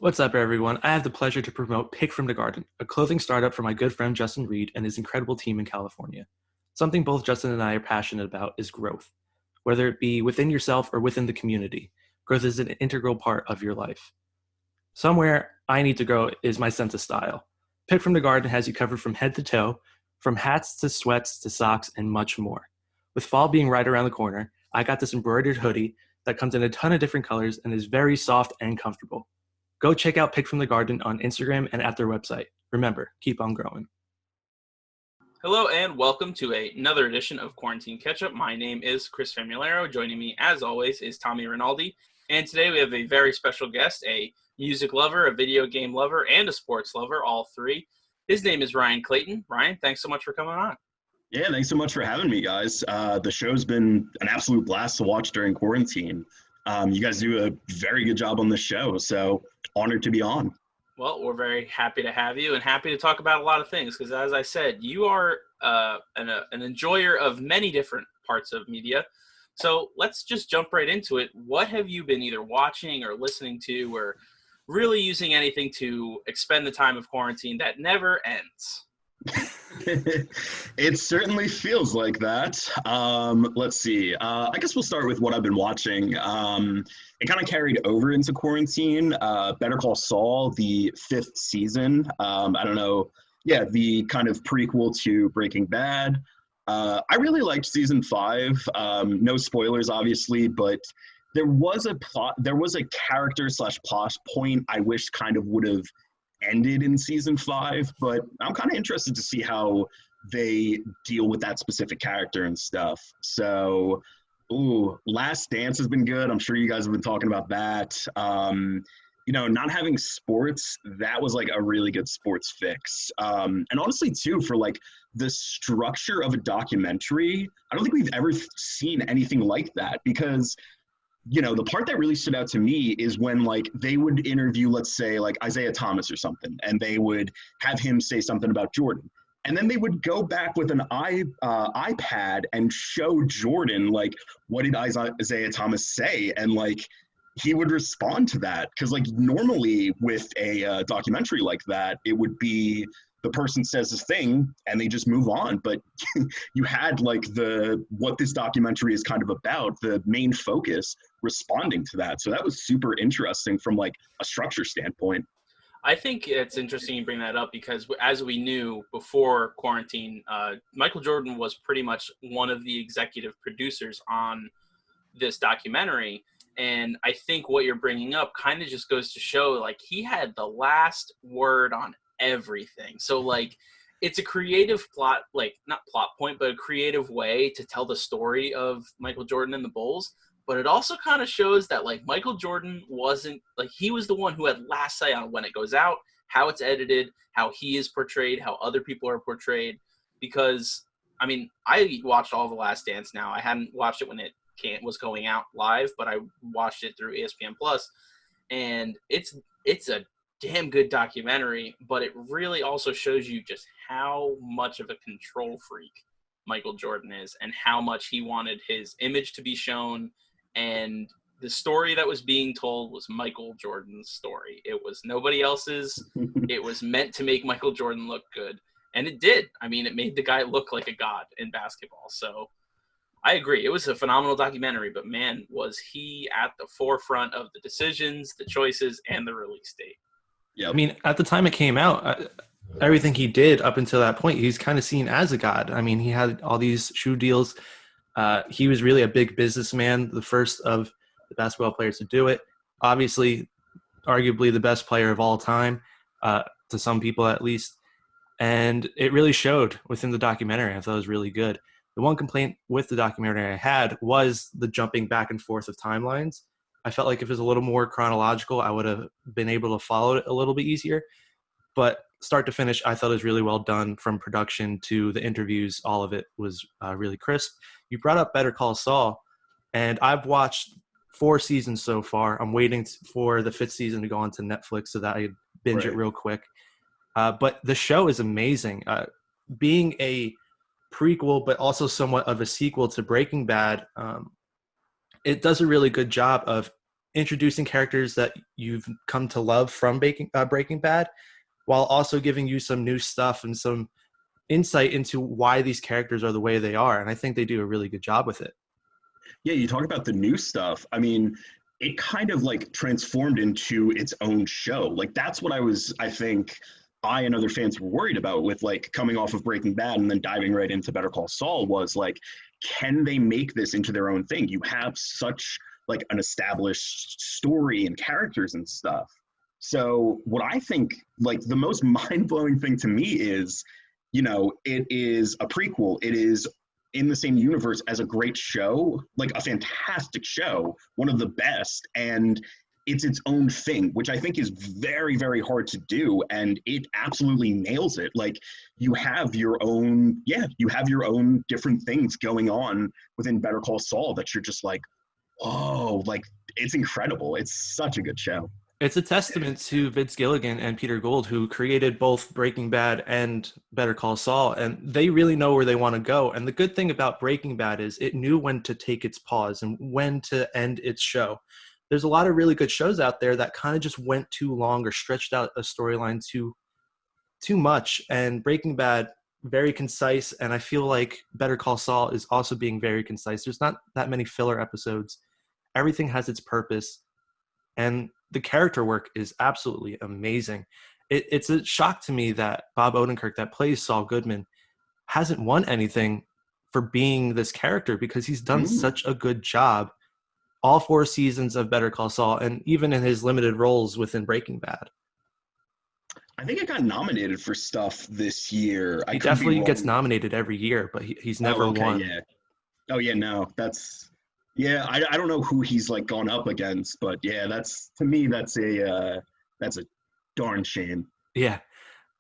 What's up, everyone? I have the pleasure to promote Pick from the Garden, a clothing startup for my good friend Justin Reed and his incredible team in California. Something both Justin and I are passionate about is growth. Whether it be within yourself or within the community, growth is an integral part of your life. Somewhere I need to grow is my sense of style. Pick from the Garden has you covered from head to toe, from hats to sweats to socks and much more. With fall being right around the corner, I got this embroidered hoodie that comes in a ton of different colors and is very soft and comfortable. Go check out Pick from the Garden on Instagram and at their website. Remember, keep on growing. Hello and welcome to another edition of Quarantine Catch-Up. My name is Chris Famularo. Joining me, as always, is Tommy Rinaldi. And today we have a very special guest, a music lover, a video game lover, and a sports lover, all three. His name is Ryan Clayton. Ryan, thanks so much for coming on. Yeah, thanks so much for having me, guys. The show's been an absolute blast to watch during quarantine. You guys do a very good job on the show, so honored to be on. Well, we're very happy to have you and happy to talk about a lot of things because, as I said, you are an enjoyer of many different parts of media. So let's just jump right into it. What have you been either watching or listening to or really using anything to expend the time of quarantine that never ends? It certainly feels like that. Let's see. I guess we'll start with what I've been watching. It kind of carried over into quarantine. Better Call Saul, the 5th season. I don't know. Yeah, the kind of prequel to Breaking Bad. I really liked season 5. No spoilers, obviously, but there was a character / plot point I wish kind of would have ended in season 5, but I'm kind of interested to see how they deal with that specific character and stuff. So, Last Dance has been good. I'm sure you guys have been talking about that. Not having sports, that was like a really good sports fix. And honestly, too, for like the structure of a documentary, I don't think we've ever seen anything like that because the part that really stood out to me is when like they would interview, let's say like Isaiah Thomas or something, and they would have him say something about Jordan. And then they would go back with an iPad and show Jordan, like, what did Isaiah Thomas say? And like, he would respond to that. Cause like normally with a documentary like that, it would be the person says this thing and they just move on. But you had like what this documentary is kind of about, the main focus responding to that. So that was super interesting from like a structure standpoint. I think it's interesting you bring that up because as we knew before quarantine, Michael Jordan was pretty much one of the executive producers on this documentary. And I think what you're bringing up kind of just goes to show like he had the last word on everything. So like it's a creative plot, like not plot point, but a creative way to tell the story of Michael Jordan and the Bulls. But it also kind of shows that like Michael Jordan wasn't like he was the one who had last say on when it goes out, how it's edited, how he is portrayed, how other people are portrayed. Because I mean, I watched all The Last Dance now. I hadn't watched it when it was going out live, but I watched it through ESPN Plus, and it's a damn good documentary. But it really also shows you just how much of a control freak Michael Jordan is, and how much he wanted his image to be shown. And the story that was being told was Michael Jordan's story. It was nobody else's. It was meant to make Michael Jordan look good. And it did. I mean, it made the guy look like a god in basketball. So I agree. It was a phenomenal documentary, but man, was he at the forefront of the decisions, the choices, and the release date. Yeah, I mean, at the time it came out, everything he did up until that point, he's kind of seen as a god. I mean, he had all these shoe deals. He was really a big businessman, the first of the basketball players to do it. Obviously, arguably the best player of all time, to some people at least. And it really showed within the documentary. I thought it was really good. The one complaint with the documentary I had was the jumping back and forth of timelines. I felt like if it was a little more chronological, I would have been able to follow it a little bit easier. But start to finish, I thought it was really well done from production to the interviews. All of it was really crisp. You brought up Better Call Saul, and I've watched 4 seasons so far. I'm waiting for the 5th season to go onto Netflix so that I binge it real quick. But the show is amazing. Being a prequel, but also somewhat of a sequel to Breaking Bad, it does a really good job of introducing characters that you've come to love from Breaking Bad, while also giving you some new stuff and some insight into why these characters are the way they are. And I think they do a really good job with it. Yeah, you talk about the new stuff. I mean, it kind of like transformed into its own show. Like that's what I think I and other fans were worried about with like coming off of Breaking Bad and then diving right into Better Call Saul was like, can they make this into their own thing? You have such like an established story and characters and stuff. So what I think like the most mind-blowing thing to me is, it is a prequel. It is in the same universe as a great show, like a fantastic show, one of the best, and it's its own thing, which I think is very, very hard to do, and it absolutely nails it. Like you have your own different things going on within Better Call Saul that you're just like, oh, like it's incredible. It's such a good show. It's a testament to Vince Gilligan and Peter Gould, who created both Breaking Bad and Better Call Saul, and they really know where they want to go. And the good thing about Breaking Bad is it knew when to take its pause and when to end its show. There's a lot of really good shows out there that kind of just went too long or stretched out a storyline too much. And Breaking Bad, very concise, and I feel like Better Call Saul is also being very concise. There's not that many filler episodes. Everything has its purpose. And the character work is absolutely amazing. It's a shock to me that Bob Odenkirk, that plays Saul Goodman, hasn't won anything for being this character, because he's done such a good job all 4 seasons of Better Call Saul, and even in his limited roles within Breaking Bad. I think it got nominated for stuff this year. He definitely gets nominated every year, but he's never won. Yeah. Oh yeah, no, I don't know who he's like gone up against, but yeah, that's a darn shame. Yeah.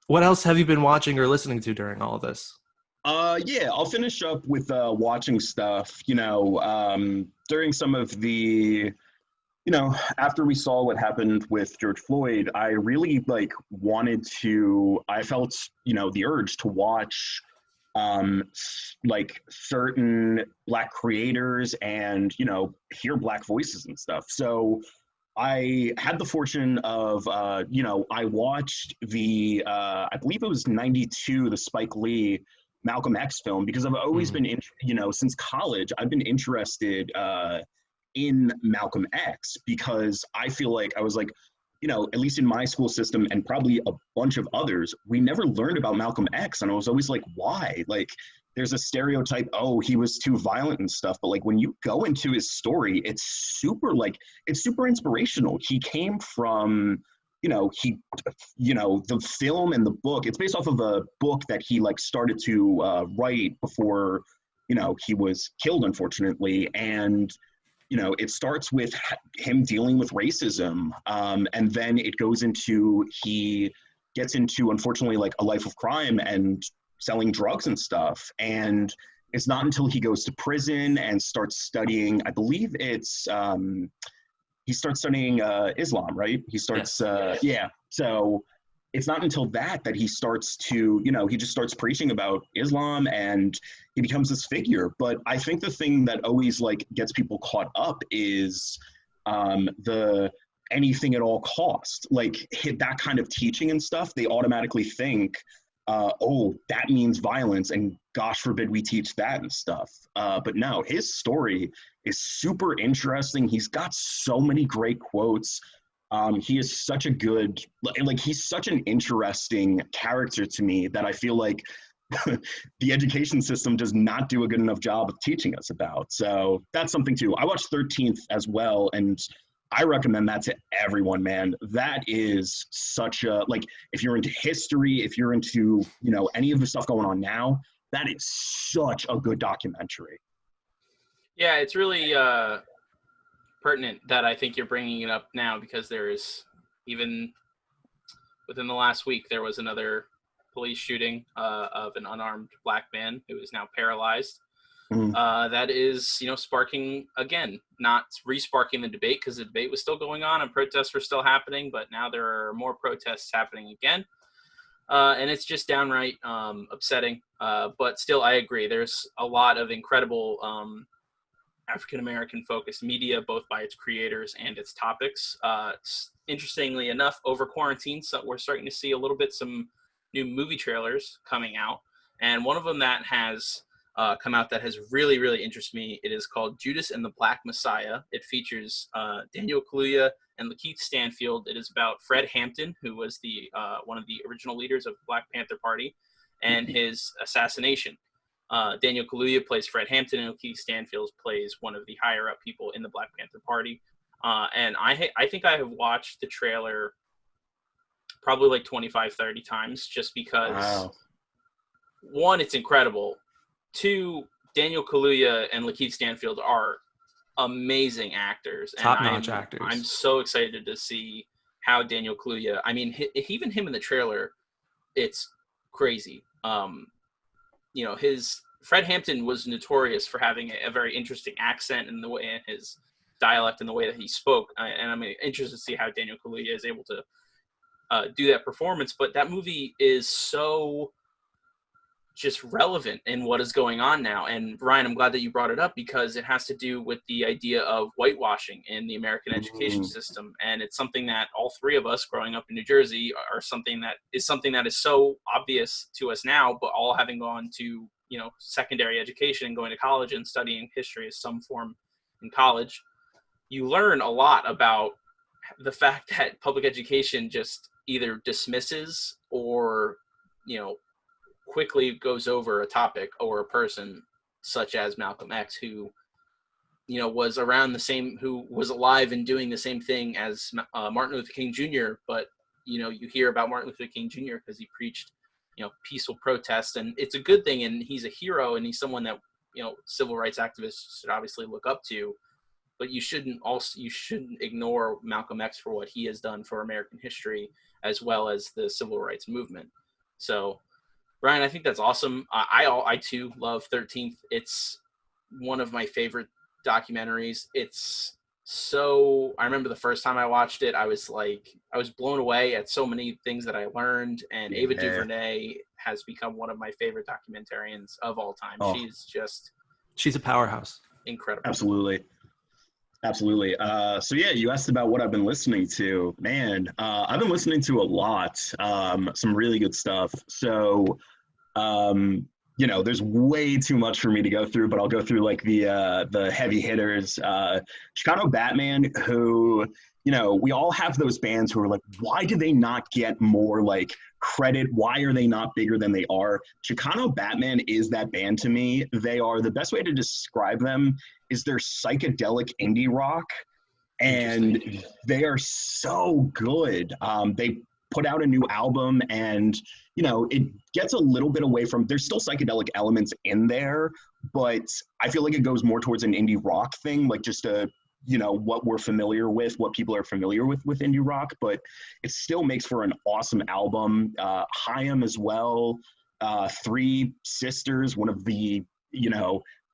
What else have you been watching or listening to during all of this? Yeah, I'll finish up with watching stuff. During some of the, after we saw what happened with George Floyd, I really I felt the urge to watch like certain Black creators and hear Black voices and stuff. So I had the fortune of I watched the I believe it was 92, the Spike Lee Malcolm X film, because I've always been since college I've been interested in Malcolm X, because I feel like I was like, at least in my school system and probably a bunch of others, we never learned about Malcolm X. And I was always like, why? Like, there's a stereotype, oh, he was too violent and stuff. But like, when you go into his story, it's super inspirational. He came from, the film and the book, it's based off of a book that he started to write before, he was killed, unfortunately. And it starts with him dealing with racism, and then it goes into, he gets into, unfortunately, a life of crime and selling drugs and stuff. And it's not until he goes to prison and starts studying, I believe it's, he starts studying Islam, right? He starts, yeah. So it's not until that he starts to, he just starts preaching about Islam and he becomes this figure. But I think the thing that always gets people caught up is the anything at all cost, that kind of teaching and stuff. They automatically think, oh, that means violence, and gosh forbid we teach that and stuff. But no, his story is super interesting. He's got so many great quotes. He is such a good, he's such an interesting character to me that I feel like the education system does not do a good enough job of teaching us about. So that's something too. I watched 13th as well, and I recommend that to everyone, man. That is such a, if you're into history, if you're into, any of the stuff going on now, that is such a good documentary. Yeah, it's really pertinent that I think you're bringing it up now, because there is, even within the last week, there was another police shooting of an unarmed Black man who is now paralyzed. That is, sparking, again, not re-sparking the debate, because the debate was still going on and protests were still happening, but now there are more protests happening again. And it's just downright upsetting. But still, I agree. There's a lot of incredible African-American focused media, both by its creators and its topics. Interestingly enough, over quarantine, so we're starting to see a little bit some new movie trailers coming out. And one of them that has come out that has really, really interested me, it is called Judas and the Black Messiah. It features Daniel Kaluuya and Lakeith Stanfield. It is about Fred Hampton, who was the one of the original leaders of the Black Panther Party, and his assassination. Daniel Kaluuya plays Fred Hampton, and Lakeith Stanfield plays one of the higher-up people in the Black Panther Party. And I think I have watched the trailer probably like 25, 30 times just because, one, it's incredible. Two, Daniel Kaluuya and Lakeith Stanfield are amazing actors. Top-notch actors. I'm so excited to see how Daniel Kaluuya, I mean, even him in the trailer, it's crazy. Fred Hampton was notorious for having a very interesting accent in the way, and his dialect and the way that he spoke. And I'm interested to see how Daniel Kaluuya is able to do that performance. But that movie is so just relevant in what is going on now. And Ryan, I'm glad that you brought it up because it has to do with the idea of whitewashing in the American education system. And it's something that all three of us growing up in New Jersey are something that is so obvious to us now, but all having gone to, secondary education and going to college and studying history as some form in college, you learn a lot about the fact that public education just either dismisses or, quickly goes over a topic or a person such as Malcolm X, who, was around who was alive and doing the same thing as Martin Luther King Jr. But, you hear about Martin Luther King Jr. because he preached, peaceful protest, and it's a good thing. And he's a hero, and he's someone that, civil rights activists should obviously look up to, but you shouldn't ignore Malcolm X for what he has done for American history, as well as the civil rights movement. So, Brian, I think that's awesome. I too love 13th. It's one of my favorite documentaries. I remember the first time I watched it, I was blown away at so many things that I learned. And Ava DuVernay has become one of my favorite documentarians of all time. Oh. She's a powerhouse. Incredible. Absolutely. So you asked about what I've been listening to. Man, I've been listening to a lot, some really good stuff. So, there's way too much for me to go through, but I'll go through like the heavy hitters. Chicano Batman, who, we all have those bands who are like, why do they not get more like credit? Why are they not bigger than they are? Chicano Batman is that band to me. They are, the best way to describe them is they're psychedelic indie rock, and they are so good. They put out a new album, and it gets a little bit away from, there's still psychedelic elements in there, but I feel like it goes more towards an indie rock thing, like just what we're familiar with, what people are familiar with indie rock, but it still makes for an awesome album. Chaim as well, Three Sisters, one of the,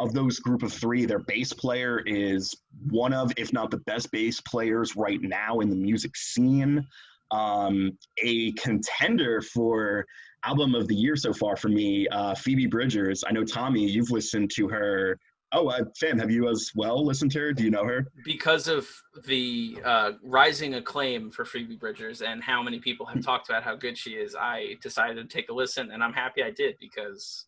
of those group of three, their bass player is one of, if not the best bass players right now in the music scene. A contender for album of the year so far for me, Phoebe Bridgers. I know, Tommy, you've listened to her. Oh, Fam, have you as well listened to her? Do you know her? Because of the rising acclaim for Phoebe Bridgers and how many people have talked about how good she is, I decided to take a listen, and I'm happy I did because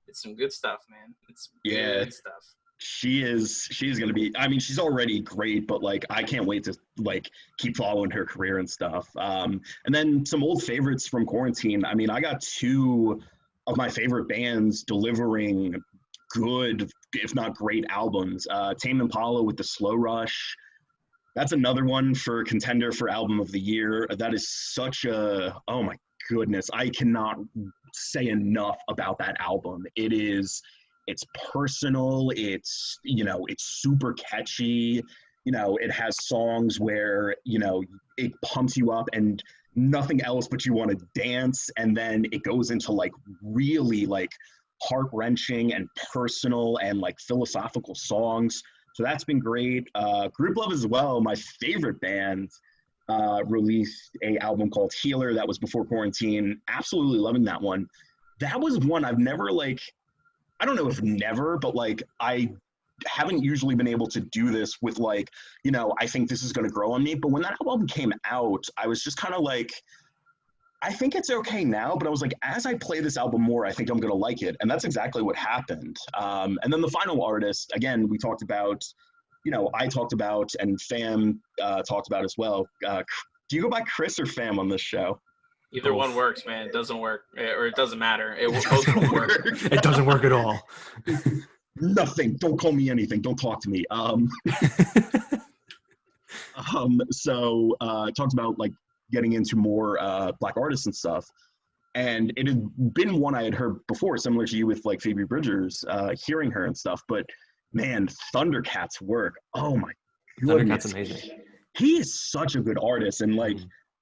it's some good stuff, man. It's good stuff. She's going to be, I mean, she's already great, but like, I can't wait to like keep following her career and stuff. And then some old favorites from quarantine. I mean, I got two of my favorite bands delivering good, if not great albums. Tame Impala with the Slow Rush. That's another one for contender for album of the year. That is such a, oh my goodness. I cannot say enough about that album. It's personal, it's super catchy, it has songs where, it pumps you up and nothing else but you want to dance, and then it goes into like really like heart-wrenching and personal and like philosophical songs. So that's been great. Group Love as well, my favorite band, released a album called Healer. That was before quarantine. Absolutely loving that one. That was one I've never like, I don't know if never, but like I haven't usually been able to do this with like, you know, I think this is going to grow on me. But when that album came out, I was just kind of like, I think it's okay now, but I was like, as I play this album more, I think I'm going to like it. And that's exactly what happened. And then the final artist, again, we talked about, you know, I talked about and Fam talked about as well. Do you go by Chris or Fam on this show? Either one works, man. It doesn't work, or it doesn't matter. It both will work. It doesn't work at all. Nothing. Don't call me anything. Don't talk to me. So I talked about like getting into more Black artists and stuff. And it had been one I had heard before, similar to you with like Phoebe Bridgers, hearing her and stuff. But man, Thundercat's work. Oh my goodness. Thundercat's amazing. He is such a good artist. And like,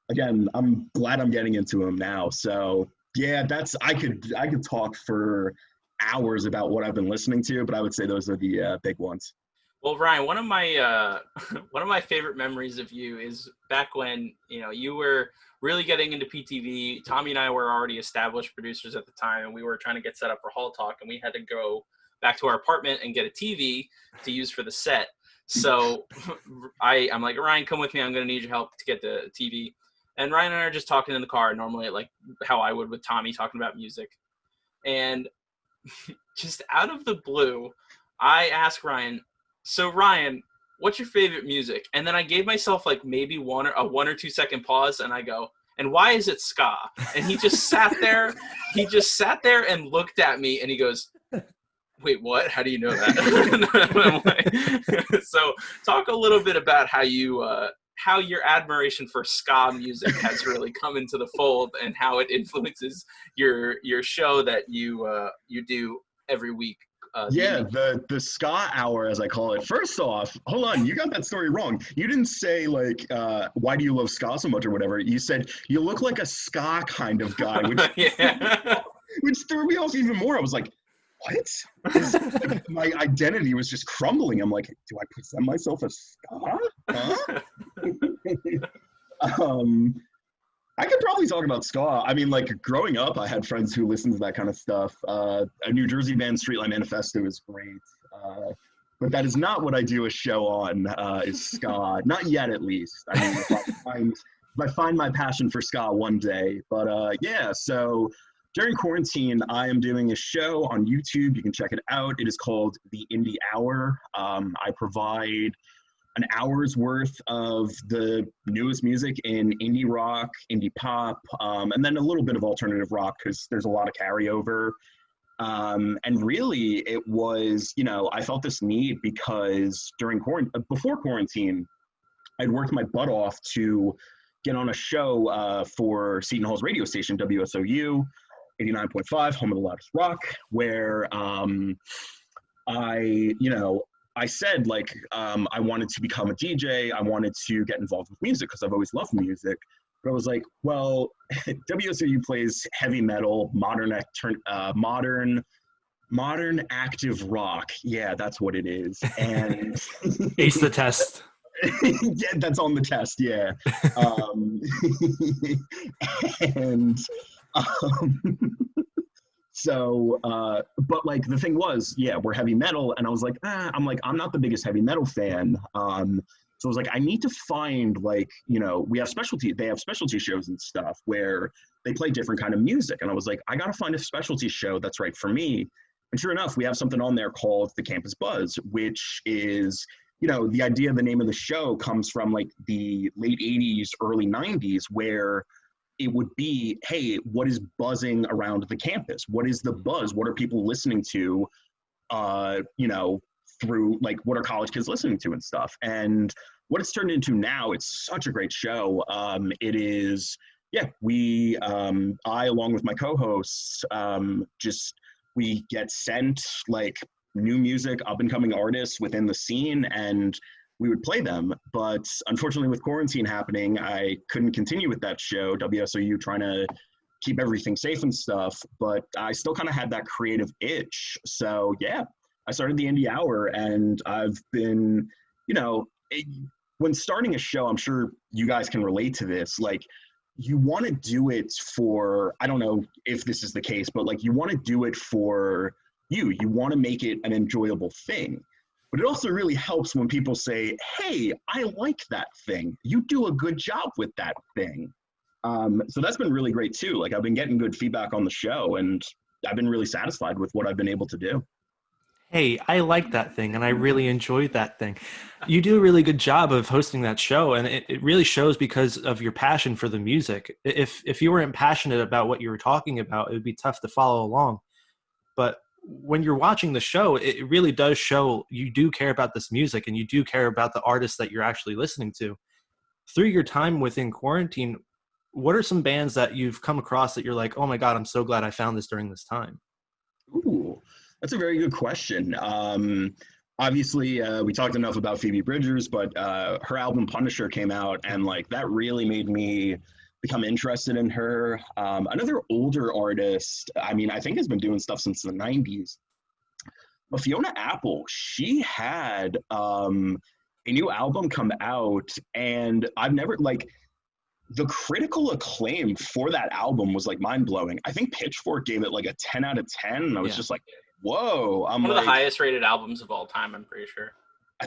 again, I'm glad I'm getting into him now. So yeah, I could talk for hours about what I've been listening to, but I would say those are the big ones. Well, Ryan, one of my favorite memories of you is back when, you know, you were really getting into PTV. Tommy and I were already established producers at the time, and we were trying to get set up for Hall Talk, and we had to go back to our apartment and get a TV to use for the set. So I'm like, Ryan, come with me. I'm going to need your help to get the TV. And Ryan and I are just talking in the car, normally like how I would with Tommy, talking about music. And just out of the blue, I asked Ryan, so Ryan, what's your favorite music? And then I gave myself like maybe a 1 or 2 second pause, and I go, and why is it ska? And he just sat there. He just sat there and looked at me, and he goes, wait, what? How do you know that? So talk a little bit about how your admiration for ska music has really come into the fold, and how it influences your show that you do every week. The ska hour, as I call it. First off, hold on, you got that story wrong. You didn't say like, why do you love ska so much or whatever. You said you look like a ska kind of guy, which, which threw me off even more. I was like, what? Like, my identity was just crumbling. I'm like, do I present myself as ska? Huh? I could probably talk about ska. I mean, like, growing up, I had friends who listened to that kind of stuff. A New Jersey band, Streetlight Manifesto, is great. But that is not what I do a show on, is ska. Not yet, at least. I mean, if I find my passion for ska one day. But yeah, so during quarantine, I am doing a show on YouTube. You can check it out. It is called The Indie Hour. I provide an hour's worth of the newest music in indie rock, indie pop, and then a little bit of alternative rock, because there's a lot of carryover. And really, it was, you know, I felt this need because before quarantine, I'd worked my butt off to get on a show for Seton Hall's radio station, WSOU, 89.5, home of the loudest rock, where I said, like, I wanted to become a DJ. I wanted to get involved with music because I've always loved music. But I was like, well, WSOU plays heavy metal, modern active rock. Yeah, that's what it is. And Ace the test. Yeah, that's on the test. Yeah. And so, but like the thing was, yeah, we're heavy metal, and I was like, I'm not the biggest heavy metal fan. So I was like, I need to find, like, you know, they have specialty shows and stuff where they play different kind of music. And I was like, I got to find a specialty show that's right for me. And sure enough, we have something on there called the Campus Buzz, which is, you know, the idea of the name of the show comes from like the late 80s, early 90s, where it would be, hey, what is buzzing around the campus? What is the buzz? What are people listening to, you know, through, like, what are college kids listening to and stuff? And what it's turned into now, it's such a great show. It is, yeah, I, along with my co-hosts, we get sent, like, new music, up-and-coming artists within the scene, and we would play them. But unfortunately, with quarantine happening, I couldn't continue with that show, WSOU trying to keep everything safe and stuff, but I still kind of had that creative itch. So yeah, I started the Indie Hour, and I've been, you know, when starting a show, I'm sure you guys can relate to this, like, you want to do it for, I don't know if this is the case, but like, you want to do it for you want to make it an enjoyable thing. But it also really helps when people say, hey, I like that thing. You do a good job with that thing. So that's been really great too. Like I've been getting good feedback on the show and I've been really satisfied with what I've been able to do. Hey, I like that thing and I really enjoyed that thing. You do a really good job of hosting that show, and it really shows because of your passion for the music. If you weren't passionate about what you were talking about, it would be tough to follow along. But when you're watching the show, it really does show you do care about this music and you do care about the artists that you're actually listening to. Through your time within quarantine, what are some bands that you've come across that you're like, oh my God, I'm so glad I found this during this time? Ooh, that's a very good question. Obviously, we talked enough about Phoebe Bridgers, but her album Punisher came out, and like that really made me become interested in her. Another older artist, I mean, I think has been doing stuff since the 90s. But Fiona Apple, she had a new album come out, and I've never like the critical acclaim for that album was like mind blowing. I think Pitchfork gave it like a 10 out of 10. And I was just like, whoa. I'm one like, of the highest rated albums of all time, I'm pretty sure.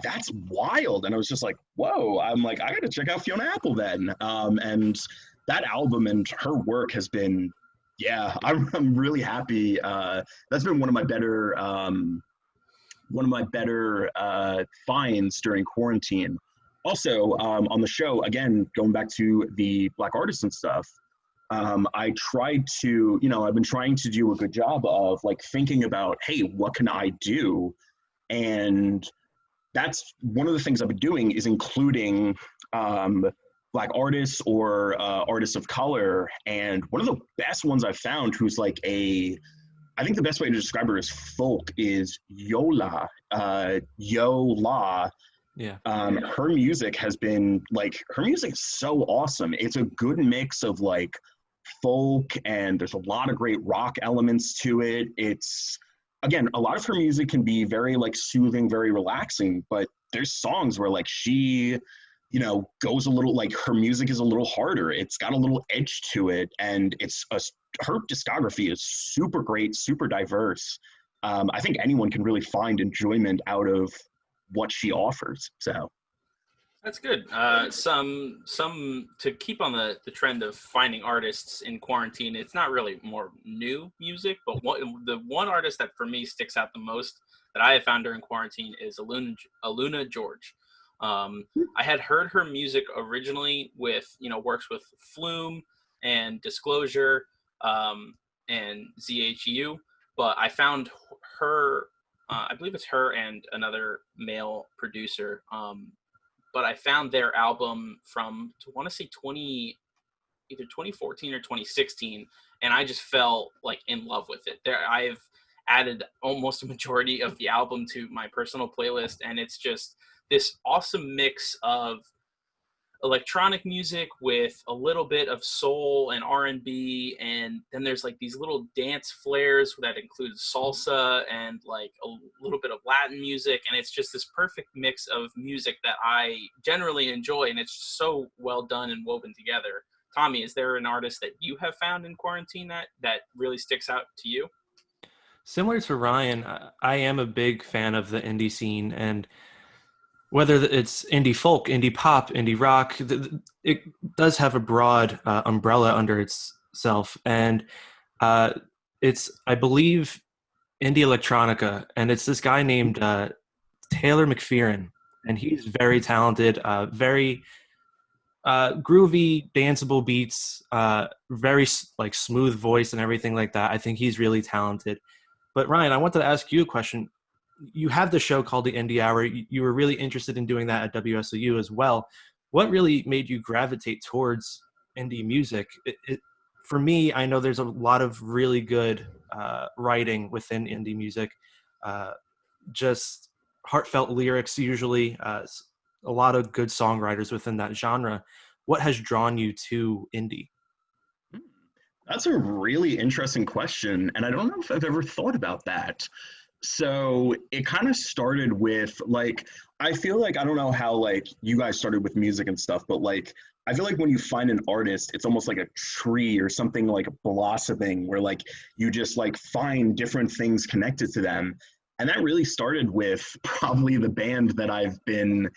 That's wild. And I was just like, whoa. I'm like, I got to check out Fiona Apple then. And that album and her work has been, yeah, I'm really happy. That's been one of my better finds during quarantine. Also, on the show, again, going back to the Black artists and stuff, I tried to, I've been trying to do a good job of like thinking about, hey, what can I do? And that's one of the things I've been doing is including Black artists or artists of color. And one of the best ones I've found who's like I think the best way to describe her as folk is Yola. Yola. Yeah. Her music has been like, her music is so awesome. It's a good mix of like folk and there's a lot of great rock elements to it. It's, again, a lot of her music can be very like soothing, very relaxing, but there's songs where like she, goes a little, like her music is a little harder. It's got a little edge to it. And her discography is super great, super diverse. I think anyone can really find enjoyment out of what she offers. So that's good. Some to keep on the trend of finding artists in quarantine. It's not really more new music, but the one artist that for me sticks out the most that I have found during quarantine is Aluna George. I had heard her music originally with works with Flume and Disclosure and ZHU, but I found her. I believe it's her and another male producer. But I found their album from, I want to say either 2014 or 2016, and I just fell like in love with it. I've added almost a majority of the album to my personal playlist, and it's just this awesome mix of electronic music with a little bit of soul and R&B, and then there's like these little dance flares that include salsa and like a little bit of Latin music, and it's just this perfect mix of music that I generally enjoy, and it's so well done and woven together. Tommy, is there an artist that you have found in quarantine that really sticks out to you? Similar to Ryan, I am a big fan of the indie scene, and whether it's indie folk, indie pop, indie rock, it does have a broad umbrella under itself. And it's, I believe, indie electronica. And it's this guy named Taylor McPheron. And he's very talented, very groovy, danceable beats, very like smooth voice and everything like that. I think he's really talented. But Ryan, I wanted to ask you a question. You have the show called the Indie Hour. You were really interested in doing that at WSOU as well. What really made you gravitate towards indie music? For me, I know there's a lot of really good writing within indie music, just heartfelt lyrics usually, a lot of good songwriters within that genre. What has drawn you to indie? that's a really interesting question. And I don't know if I've ever thought about that. So it kind of started with like, I feel like, I don't know how like you guys started with music and stuff, but like, I feel like when you find an artist, it's almost like a tree or something like blossoming where like you just like find different things connected to them. And that really started with probably the band that I've been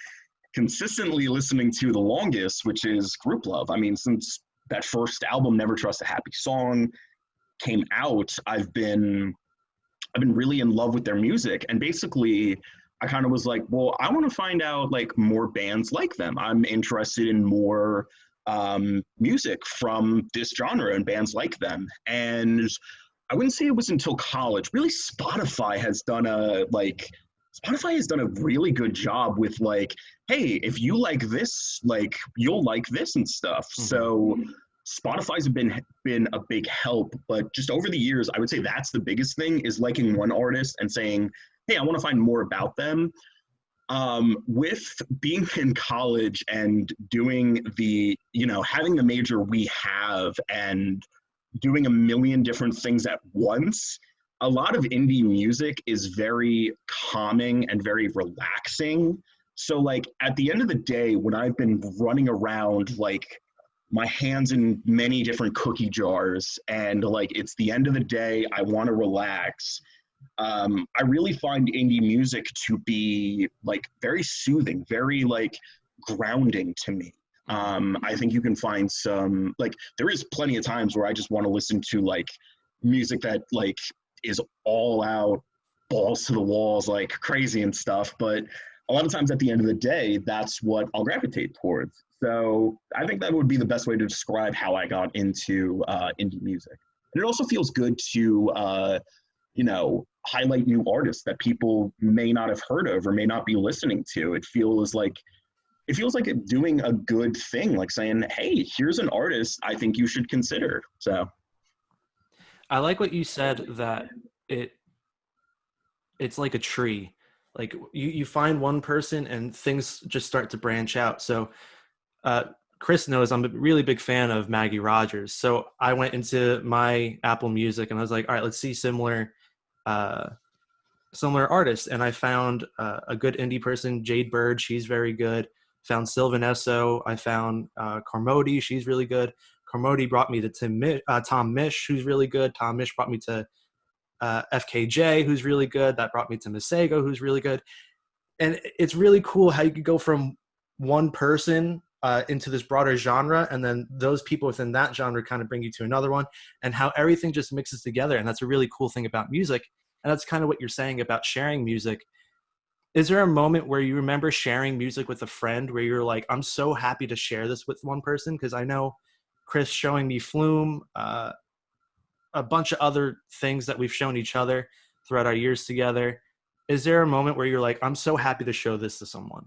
consistently listening to the longest, which is Group Love. I mean, since that first album, Never Trust a Happy Song, came out, I've been really in love with their music. And basically, I kind of was like, well, I want to find out like more bands like them. I'm interested in more music from this genre and bands like them. And I wouldn't say it was until college. Really, Spotify has done a really good job with like, hey, if you like this, like you'll like this and stuff. Mm-hmm. So Spotify's been a big help, but just over the years, I would say that's the biggest thing, is liking one artist and saying, hey, I want to find more about them. With being in college and doing having the major we have and doing a million different things at once, a lot of indie music is very calming and very relaxing. So like at the end of the day, when I've been running around like my hands in many different cookie jars and like it's the end of the day, I want to relax, I really find indie music to be like very soothing, very like grounding to me. I think you can find some, like, there is plenty of times where I just want to listen to like music that like is all out, balls to the walls, like crazy and stuff. But a lot of times at the end of the day, that's what I'll gravitate towards. So I think that would be the best way to describe how I got into indie music. And it also feels good to, highlight new artists that people may not have heard of or may not be listening to. It feels like doing a good thing, like saying, hey, here's an artist I think you should consider. So I like what you said, that it's like a tree. Like you find one person and things just start to branch out. So Chris knows I'm a really big fan of Maggie Rogers. So I went into my Apple Music and I was like, all right, let's see similar artists. And I found a good indie person, Jade Bird. She's very good. Found Sylvan Esso. I found Carmody. She's really good. Carmody brought me to Tom Misch, who's really good. Tom Misch brought me to FKJ, who's really good. That brought me to Masego, who's really good. And it's really cool how you could go from one person into this broader genre, and then those people within that genre kind of bring you to another one, and how everything just mixes together. And that's a really cool thing about music. And that's kind of what you're saying about sharing music. Is there a moment where you remember sharing music with a friend where you're like, I'm so happy to share this with one person? Because I know Chris showing me Flume, a bunch of other things that we've shown each other throughout our years together. Is there a moment where you're like, I'm so happy to show this to someone?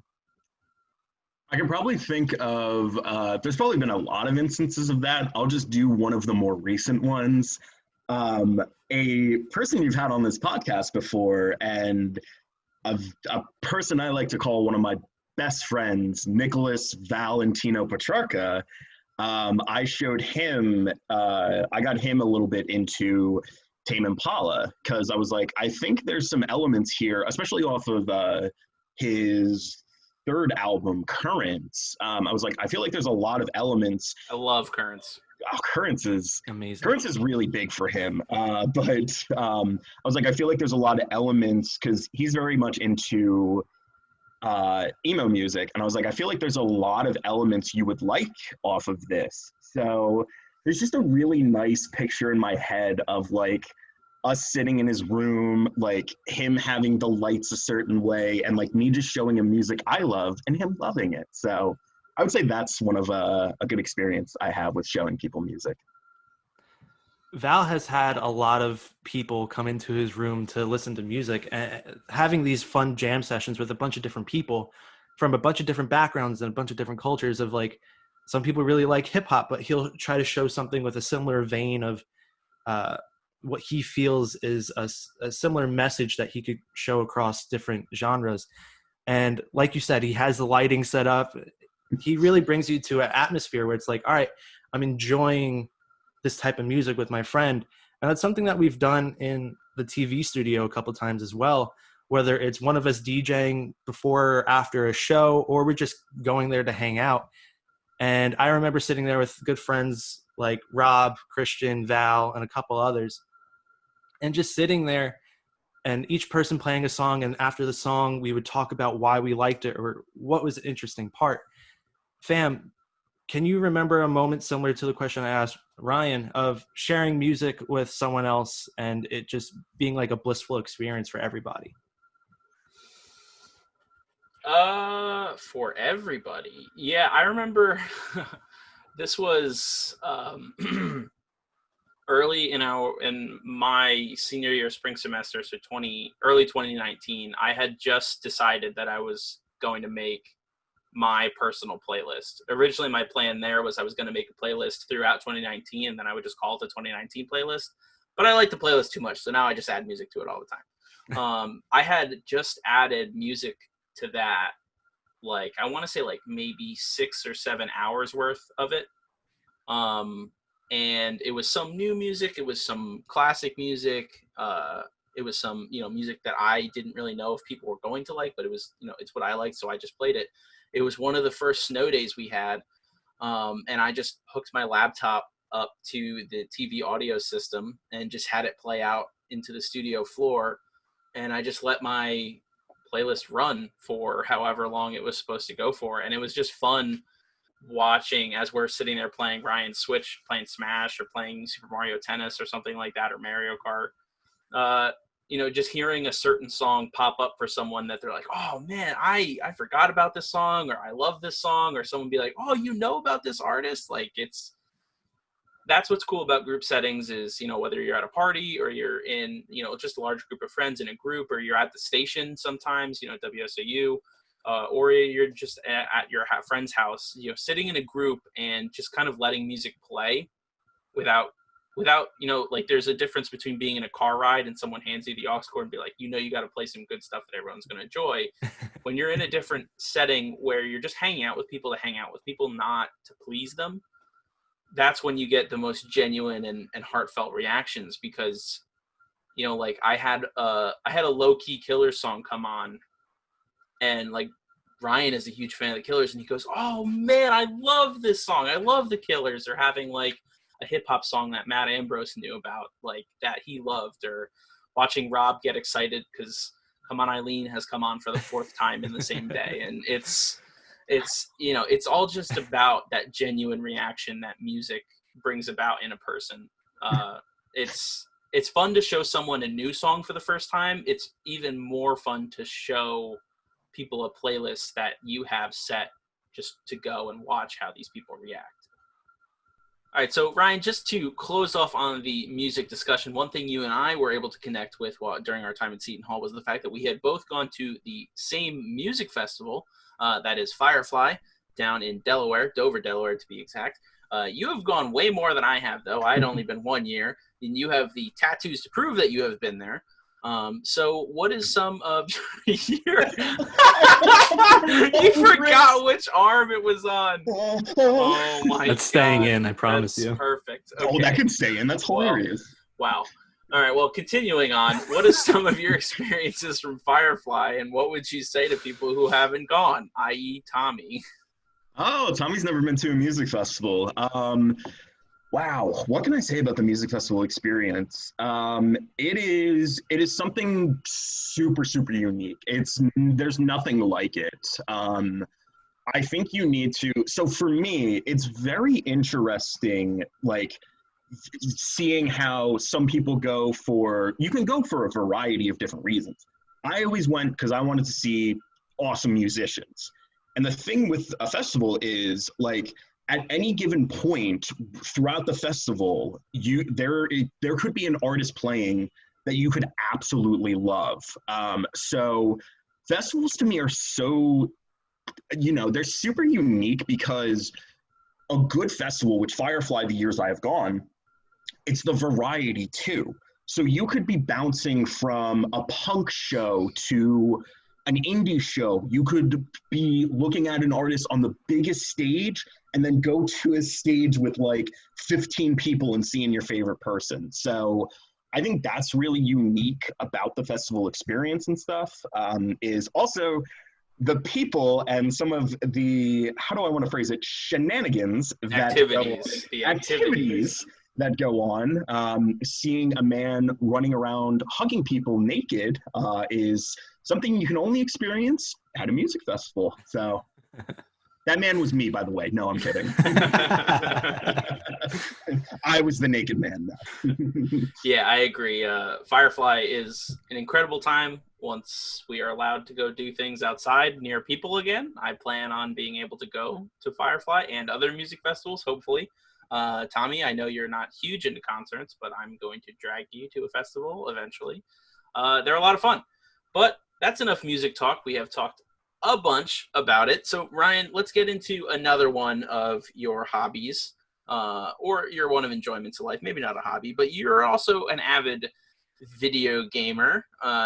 I can probably think of, there's probably been a lot of instances of that. I'll just do one of the more recent ones. A person you've had on this podcast before, and a person I like to call one of my best friends, Nicholas Valentino Petrarca. I showed him, I got him a little bit into Tame Impala, because I was like, I think there's some elements here, especially off of his third album, Currents. I was like, I feel like there's a lot of elements. I love Currents. Oh, Currents is amazing. Currents is really big for him. But I was like, I feel like there's a lot of elements, because he's very much into emo music. And I was like, I feel like there's a lot of elements you would like off of this. So there's just a really nice picture in my head of like us sitting in his room, like him having the lights a certain way, and like me just showing him music I love and him loving it. So I would say that's one of a good experience I have with showing people music. Val has had a lot of people come into his room to listen to music, and having these fun jam sessions with a bunch of different people from a bunch of different backgrounds and a bunch of different cultures. Of like, some people really like hip hop, but he'll try to show something with a similar vein of what he feels is a similar message that he could show across different genres. And like you said, he has the lighting set up. He really brings you to an atmosphere where it's like, all right, I'm enjoying this type of music with my friend. And that's something that we've done in the TV studio a couple of times as well, whether it's one of us DJing before or after a show, or we're just going there to hang out. And I remember sitting there with good friends like Rob, Christian, Val, and a couple others, and just sitting there and each person playing a song, and after the song we would talk about why we liked it or what was the interesting part. Fam, can you remember a moment similar to the question I asked Ryan of sharing music with someone else and it just being like a blissful experience for everybody? For everybody. Yeah, I remember this was early in my senior year spring semester, so early 2019. I had just decided that I was going to make my personal playlist. Originally, my plan there was I was going to make a playlist throughout 2019, and then I would just call it the 2019 playlist. But I like the playlist too much, so now I just add music to it all the time. I had just added music to that, like I want to say like maybe 6 or 7 hours worth of it. And it was some new music, it was some classic music, it was some, music that I didn't really know if people were going to like, but it was, it's what I liked, so I just played it. It was one of the first snow days we had, and I just hooked my laptop up to the TV audio system and just had it play out into the studio floor, and I just let my playlist run for however long it was supposed to go for, and it was just fun watching as we're sitting there playing Ryan's Switch, playing Smash or playing Super Mario Tennis or something like that, or Mario Kart. Just hearing a certain song pop up for someone that they're like, oh man, I forgot about this song, or I love this song, or someone be like, oh, you know about this artist? Like that's what's cool about group settings is, whether you're at a party or you're in, just a large group of friends in a group, or you're at the station sometimes, WSOU, or you're just at your friend's house, sitting in a group and just kind of letting music play without, like there's a difference between being in a car ride and someone hands you the aux cord and be like, you got to play some good stuff that everyone's going to enjoy. When you're in a different setting where you're just hanging out with people to hang out with people, not to please them, that's when you get the most genuine and heartfelt reactions. Because, like I had a low key Killers song come on, and like Ryan is a huge fan of the Killers, and he goes, oh man, I love this song. I love the Killers. They're having like a hip hop song that Matt Ambrose knew about, like that he loved, or watching Rob get excited because Come On Eileen has come on for the 4th time in the same day. And it's all just about that genuine reaction that music brings about in a person. It's fun to show someone a new song for the first time. It's even more fun to show people a playlist that you have set just to go and watch how these people react. All right, so Ryan, just to close off on the music discussion, one thing you and I were able to connect with during our time at Seton Hall was the fact that we had both gone to the same music festival, that is Firefly, down in Delaware, Dover, Delaware to be exact. You have gone way more than I have, though. I'd only been 1 year, and you have the tattoos to prove that you have been there. So what is some of your... You forgot which arm it was on. Oh my God. That's staying in, I promise you. Perfect. Okay. Oh, that can stay in. That's hilarious. Wow. All right, well, continuing on, what is some of your experiences from Firefly, and what would you say to people who haven't gone, i.e. Tommy? Oh, Tommy's never been to a music festival. Wow, what can I say about the music festival experience? It is something super, super unique. There's nothing like it. I think you need to, so for me, it's very interesting, like, seeing how some people you can go for a variety of different reasons. I always went because I wanted to see awesome musicians. And the thing with a festival is, like, at any given point throughout the festival, there could be an artist playing that you could absolutely love. So festivals to me are so, they're super unique because a good festival, which Firefly, the years I have gone, it's the variety too. So you could be bouncing from a punk show to an indie show. You could be looking at an artist on the biggest stage and then go to a stage with like 15 people and seeing your favorite person. So I think that's really unique about the festival experience and stuff, is also the people and some of the, how do I want to phrase it, shenanigans, activities that go on. Seeing a man running around hugging people naked is something you can only experience at a music festival. So that man was me, by the way. No, I'm kidding. I was the naked man. Yeah, I agree. Firefly is an incredible time. Once we are allowed to go do things outside near people again, I plan on being able to go to Firefly and other music festivals, hopefully. Tommy, I know you're not huge into concerts, but I'm going to drag you to a festival eventually. They're a lot of fun. But that's enough music talk. We have talked a bunch about it. So, Ryan, let's get into another one of your hobbies, or your one of enjoyments of life. Maybe not a hobby, but you're also an avid video gamer.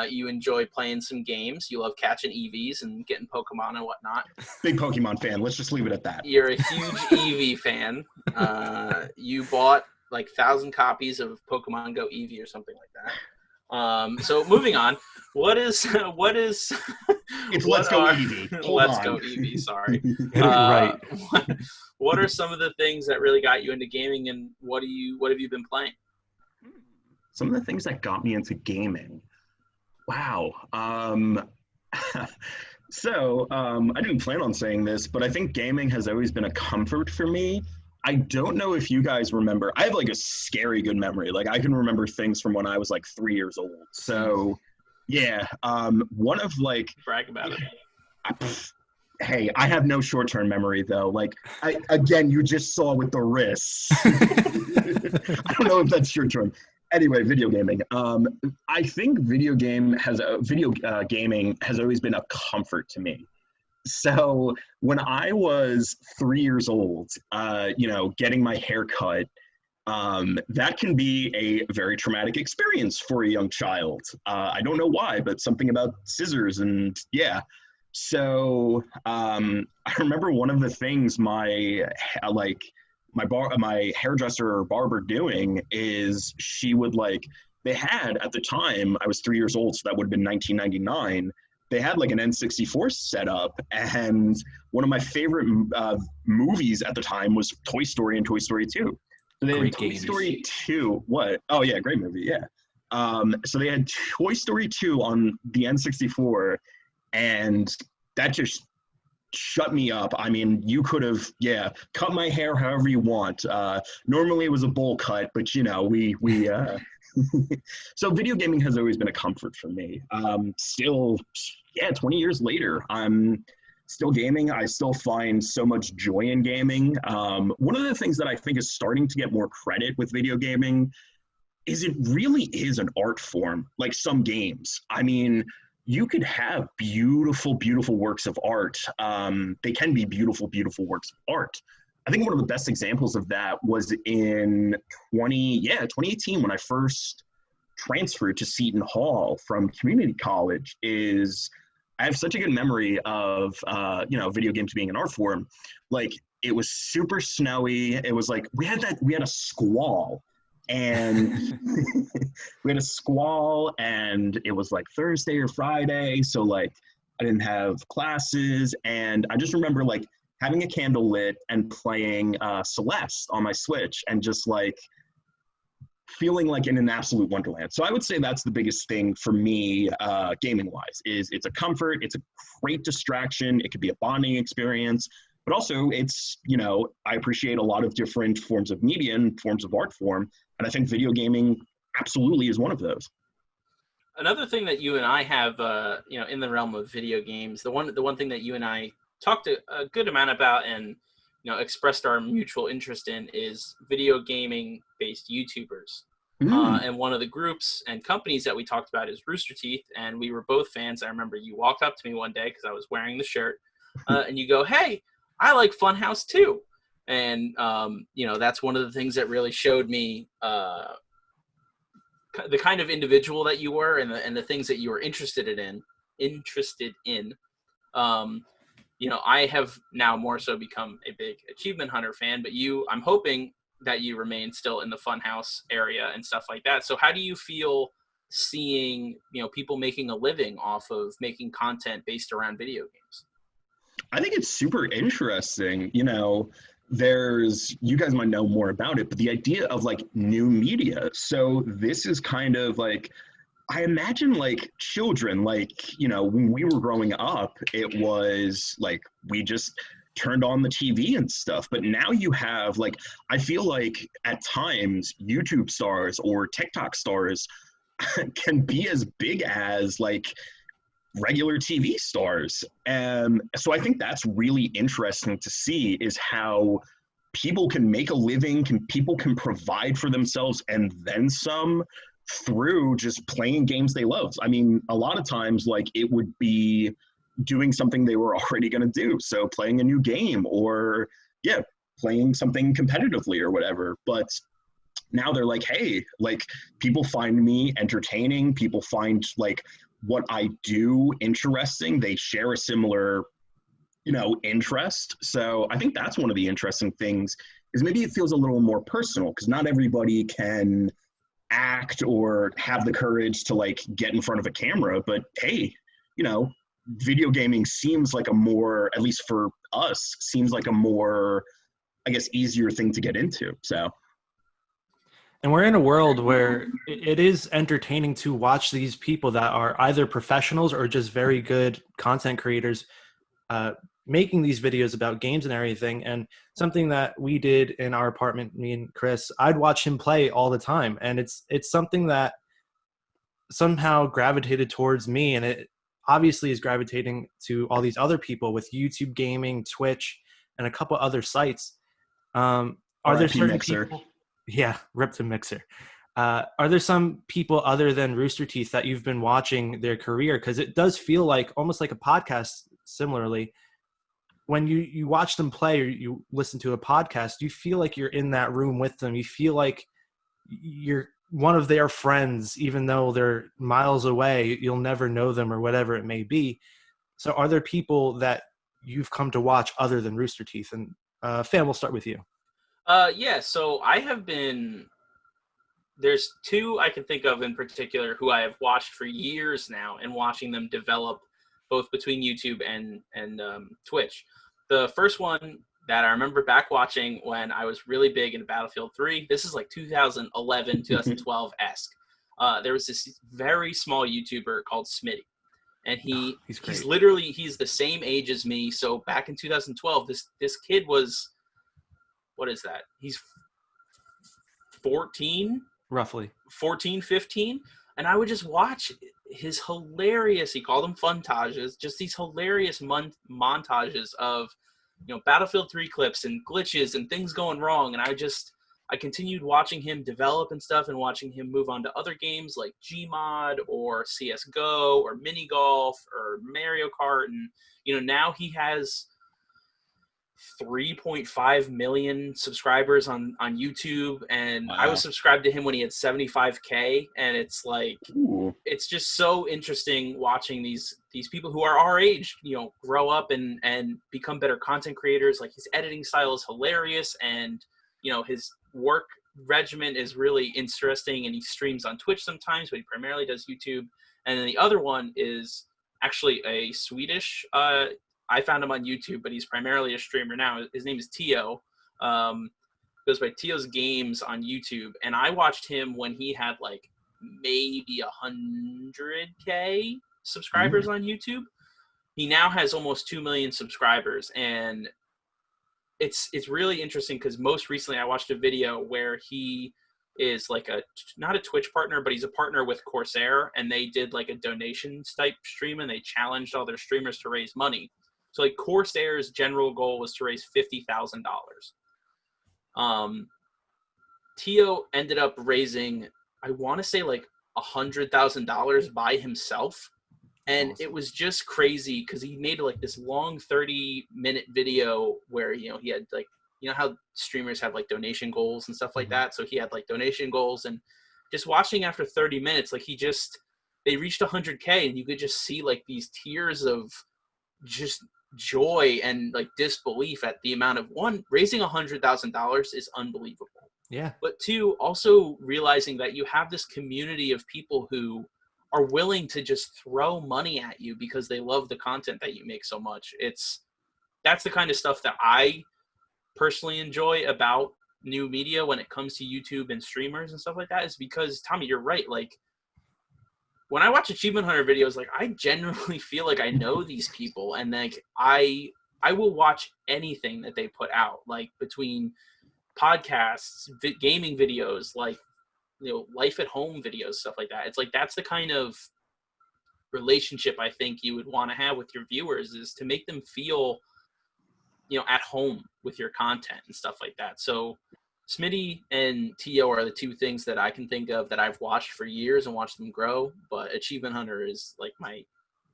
You enjoy playing some games. You love catching EVs and getting Pokemon and whatnot. Big Pokemon fan. Let's just leave it at that. You're a huge EV fan. You bought like 1,000 copies of Pokemon Go Eevee or something like that. So moving on, what is It's Let's Go Eevee. Let's Go Eevee. Sorry. Right. What are some of the things that really got you into gaming, and what have you been playing? Some of the things that got me into gaming. Wow. So I didn't plan on saying this, but I think gaming has always been a comfort for me. I don't know if you guys remember. I have like a scary good memory. Like I can remember things from when I was like 3 years old. So yeah, one of like Brag about it. Hey, I have no short-term memory though. Like again, you just saw with the wrists. I don't know if that's short-term. Anyway, video gaming. I think video gaming has always been a comfort to me. So when I was 3 years old, getting my hair cut, that can be a very traumatic experience for a young child. I don't know why, but something about scissors and yeah. So I remember one of the things my hairdresser or barber doing is she would they had at the time, I was 3 years old, so that would have been 1999. They had like an N64 set up, and one of my favorite movies at the time was Toy Story and Toy Story 2. So they had Toy Story 2. What? Oh yeah, great movie. Yeah. So they had Toy Story 2 on the N64, and that just shut me up. I mean, you could have, cut my hair however you want. Normally it was a bowl cut, but we so video gaming has always been a comfort for me. Still, 20 years later, I'm still gaming. I still find so much joy in gaming. One of the things that I think is starting to get more credit with video gaming is it really is an art form, like some games. I mean, you could have beautiful, beautiful works of art. They can be beautiful, beautiful works of art. I think one of the best examples of that was in 2018 when I first transferred to Seton Hall from community college. I have such a good memory of video games being an art form. Like it was super snowy. It was like we had a squall. And and it was like Thursday or Friday, so like I didn't have classes, and I just remember like having a candle lit and playing Celeste on my Switch and just like feeling like in an absolute wonderland. So I would say that's the biggest thing for me, gaming wise, is it's a comfort, it's a great distraction, it could be a bonding experience, but also it's, I appreciate a lot of different forms of media and forms of art form. And I think video gaming absolutely is one of those. Another thing that you and I have, in the realm of video games, the one thing that you and I talked a good amount about and, expressed our mutual interest in is video gaming based YouTubers. And one of the groups and companies that we talked about is Rooster Teeth. And we were both fans. I remember you walked up to me one day because I was wearing the shirt and you go, "Hey, I like Funhouse too." And, that's one of the things that really showed me the kind of individual that you were and the things that you were interested in. I have now more so become a big Achievement Hunter fan, but I'm hoping that you remain still in the Funhouse area and stuff like that. So how do you feel seeing, people making a living off of making content based around video games? I think it's super interesting. you guys might know more about it, but the idea of like new media. So this is kind of like, I imagine like children, like, when we were growing up, it was like we just turned on the TV and stuff. But now you have like, I feel like at times YouTube stars or TikTok stars can be as big as like regular TV stars. And so I think that's really interesting to see, is how people can make a living, people can provide for themselves and then some through just playing games they love. I mean, a lot of times, like, it would be doing something they were already going to do. So playing a new game, or playing something competitively or whatever. But now they're like, hey, like, people find me entertaining. People find like what I do interesting. They share a similar, interest. So I think that's one of the interesting things, is maybe it feels a little more personal, because not everybody can act or have the courage to like get in front of a camera. But hey, video gaming seems like a more, at least for us, seems like a more, I guess, easier thing to get into. So. And we're in a world where it is entertaining to watch these people that are either professionals or just very good content creators making these videos about games and everything. And something that we did in our apartment, me and Chris, I'd watch him play all the time. And it's something that somehow gravitated towards me. And it obviously is gravitating to all these other people with YouTube gaming, Twitch, and a couple other sites. Are there certain Mixer. people? Yeah, rip to Mixer. Are there some people other than Rooster Teeth that you've been watching their career? Because it does feel like almost like a podcast. Similarly, when you watch them play or you listen to a podcast, you feel like you're in that room with them. You feel like you're one of their friends, even though they're miles away. You'll never know them or whatever it may be. So are there people that you've come to watch other than Rooster Teeth? And Fan, we'll start with you. So I have there's two I can think of in particular who I have watched for years now, and watching them develop both between YouTube and Twitch. The first one that I remember back watching when I was really big in Battlefield 3, this is like 2011, 2012-esque. There was this very small YouTuber called Smitty. And he's the same age as me. So back in 2012, this kid was, what is that? He's 14? Roughly. 14, 15. And I would just watch his hilarious, he called them funtages, just these hilarious montages of, Battlefield 3 clips and glitches and things going wrong. And I continued watching him develop and stuff, and watching him move on to other games like Gmod or CSGO or mini golf or Mario Kart. And, now he has 3.5 million subscribers on YouTube, and wow. I was subscribed to him when he had 75K, and it's like, ooh. It's just so interesting watching these people who are our age, grow up and become better content creators. Like, his editing style is hilarious, and his work regimen is really interesting, and he streams on Twitch sometimes, but he primarily does YouTube. And then the other one is actually a Swedish I found him on YouTube, but he's primarily a streamer now. His name is Tio. Goes by Tio's Games on YouTube. And I watched him when he had like maybe 100K subscribers on YouTube. He now has almost 2 million subscribers. And it's really interesting, because most recently I watched a video where he is like not a Twitch partner, but he's a partner with Corsair. And they did like a donations type stream, and they challenged all their streamers to raise money. So like Corsair's general goal was to raise $50,000. Tio ended up raising, I want to say like $100,000 by himself. And awesome. It was just crazy, because he made like this long 30-minute video where, he had like, how streamers have like donation goals and stuff like that. So he had like donation goals, and just watching after 30 minutes, like they reached 100K, and you could just see like these tears of just joy and like disbelief at the amount of, one, raising $100,000 is unbelievable. Yeah. But two, also realizing that you have this community of people who are willing to just throw money at you because they love the content that you make so much. That's the kind of stuff that I personally enjoy about new media when it comes to YouTube and streamers and stuff like that is because, Tommy, you're right. Like, when I watch Achievement Hunter videos, like, I genuinely feel like I know these people, and like I will watch anything that they put out, like between podcasts, gaming videos, like, you know, life at home videos, stuff like that. It's like that's the kind of relationship I think you would want to have with your viewers, is to make them feel, you know, at home with your content and stuff like that. So Smitty and Tio are the two things that I can think of that I've watched for years and watched them grow. But Achievement Hunter is like my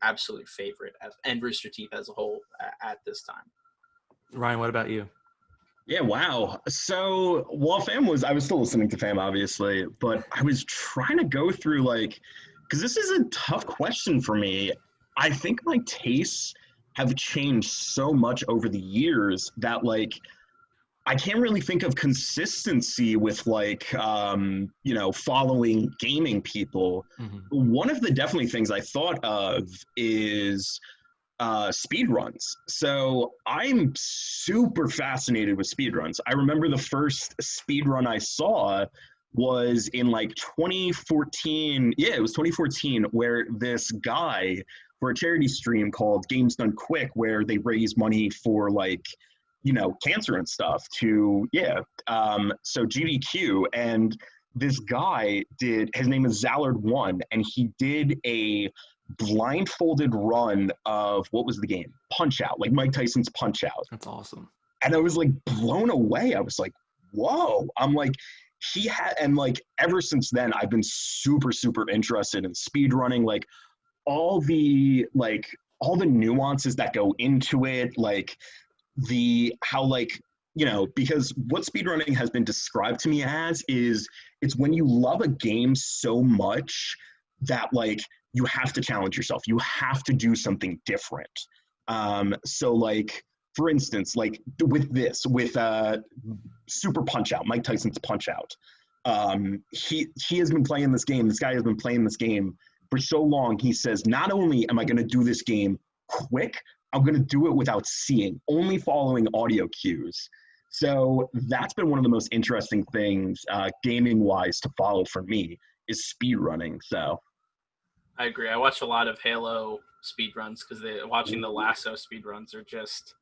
absolute favorite, and Rooster Teeth as a whole at this time. Ryan, what about you? Yeah, wow. So while I was still listening to Fam, obviously, but I was trying to go through, like, because this is a tough question for me. I think my tastes have changed so much over the years that, like, I can't really think of consistency with, like, you know, following gaming people. Mm-hmm. One of the definitely things I thought of is speed runs. So I'm super fascinated with speed runs. I remember the first speed run I saw was in like 2014. Yeah, it was 2014, where this guy, for a charity stream called Games Done Quick, where they raise money for, like, you know, cancer and stuff, to, so GDQ. And this guy his name is Zallard1, and he did a blindfolded run of, what was the game? Punch Out, like Mike Tyson's Punch Out. That's awesome. And I was like blown away. I was like, whoa. I'm like, and like ever since then, I've been super, super interested in speed running, like all the nuances that go into it, like how, like, you know, because what speedrunning has been described to me as is, it's when you love a game so much that, like, you have to challenge yourself. You have to do something different. So, like, for instance, like with Super Punch Out, Mike Tyson's Punch Out. He has been playing this game. This guy has been playing this game for so long. He says, not only am I going to do this game quick, I'm going to do it without seeing, only following audio cues. So that's been one of the most interesting things, gaming-wise, to follow for me, is speed running. So I agree. I watch a lot of Halo speedruns because watching the Lasso speedruns are just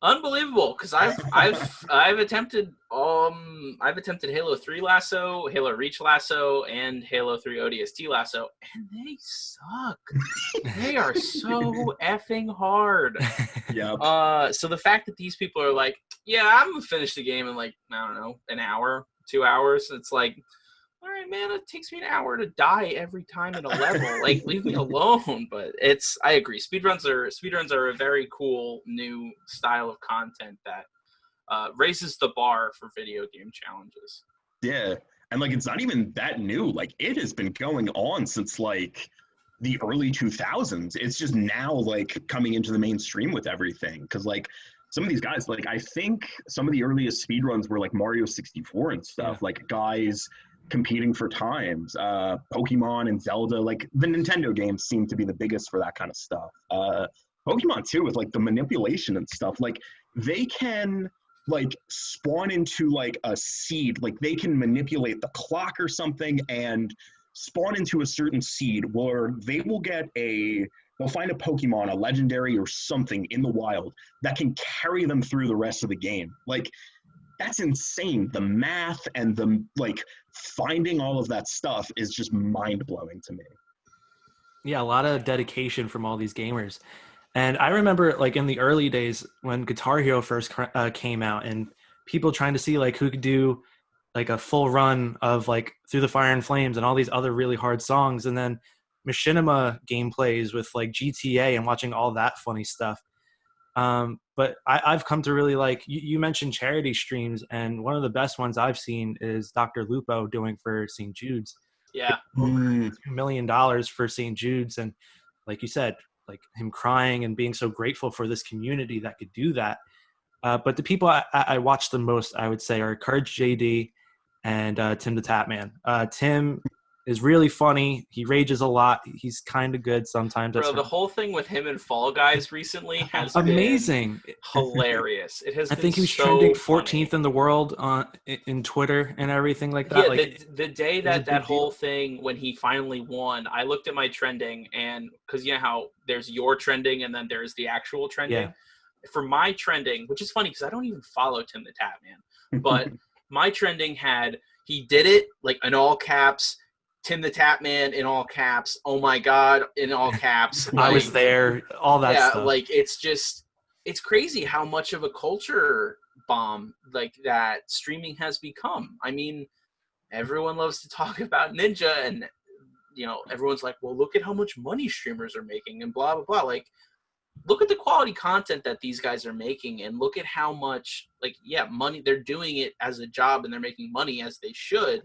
unbelievable. Because I've attempted Halo 3 Lasso, Halo Reach Lasso, and Halo 3 ODST Lasso, and they suck. They are so effing hard. Yep. So the fact that these people are like, yeah, I'm gonna finish the game in, like, I don't know, an hour, 2 hours. It's like, all right, man, it takes me an hour to die every time in a level. Like, leave me alone. But I agree. Speedruns are a very cool new style of content that raises the bar for video game challenges. Yeah. And, like, it's not even that new. Like, it has been going on since, like, the early 2000s. It's just now, like, coming into the mainstream with everything. Because, like, some of these guys, like, I think some of the earliest speedruns were, like, Mario 64 and stuff. Yeah. Like, guys competing for times. Pokemon and Zelda, like, the Nintendo games seem to be the biggest for that kind of stuff. Pokemon, too, with, like, the manipulation and stuff. Like, they can, like, spawn into, like, a seed. Like, they can manipulate the clock or something and spawn into a certain seed where they'll find a Pokemon, a legendary or something in the wild that can carry them through the rest of the game. Like, that's insane. The math and the, like, finding all of that stuff is just mind-blowing to me. Yeah, a lot of dedication from all these gamers. And I remember, like, in the early days when Guitar Hero first came out, and people trying to see, like, who could do, like, a full run of, like, Through the Fire and Flames and all these other really hard songs, and then machinima gameplays with, like, GTA and watching all that funny stuff. But I've come to really like, you mentioned charity streams, and one of the best ones I've seen is Dr. Lupo doing for St. Jude's. Yeah. Over $2 million for St. Jude's. And like you said, like, him crying and being so grateful for this community that could do that. But the people I watch the most, I would say, are Courage JD and Tim the Tapman. Tim is really funny. He rages a lot. He's kind of good sometimes. Bro, the whole thing with him and Fall Guys recently has amazing, been hilarious. It has I been think he was so trending funny. 14th in the world in Twitter and everything like that. Yeah, the day that big whole deal. thing, when he finally won, I looked at my trending, and because you know how there's your trending and then there's the actual trending. Yeah. For my trending, which is funny because I don't even follow Tim the Tap Man, but my trending had he did it like in all caps, Tim the Tap Man in all caps, oh my god in all caps. I was there, all that stuff. Like it's crazy how much of a culture bomb like that streaming has become. I mean, everyone loves to talk about Ninja, and you know, everyone's like, well, look at how much money streamers are making and blah blah blah. Like, look at the quality content that these guys are making, and look at how much, like, yeah, money, they're doing it as a job and they're making money as they should.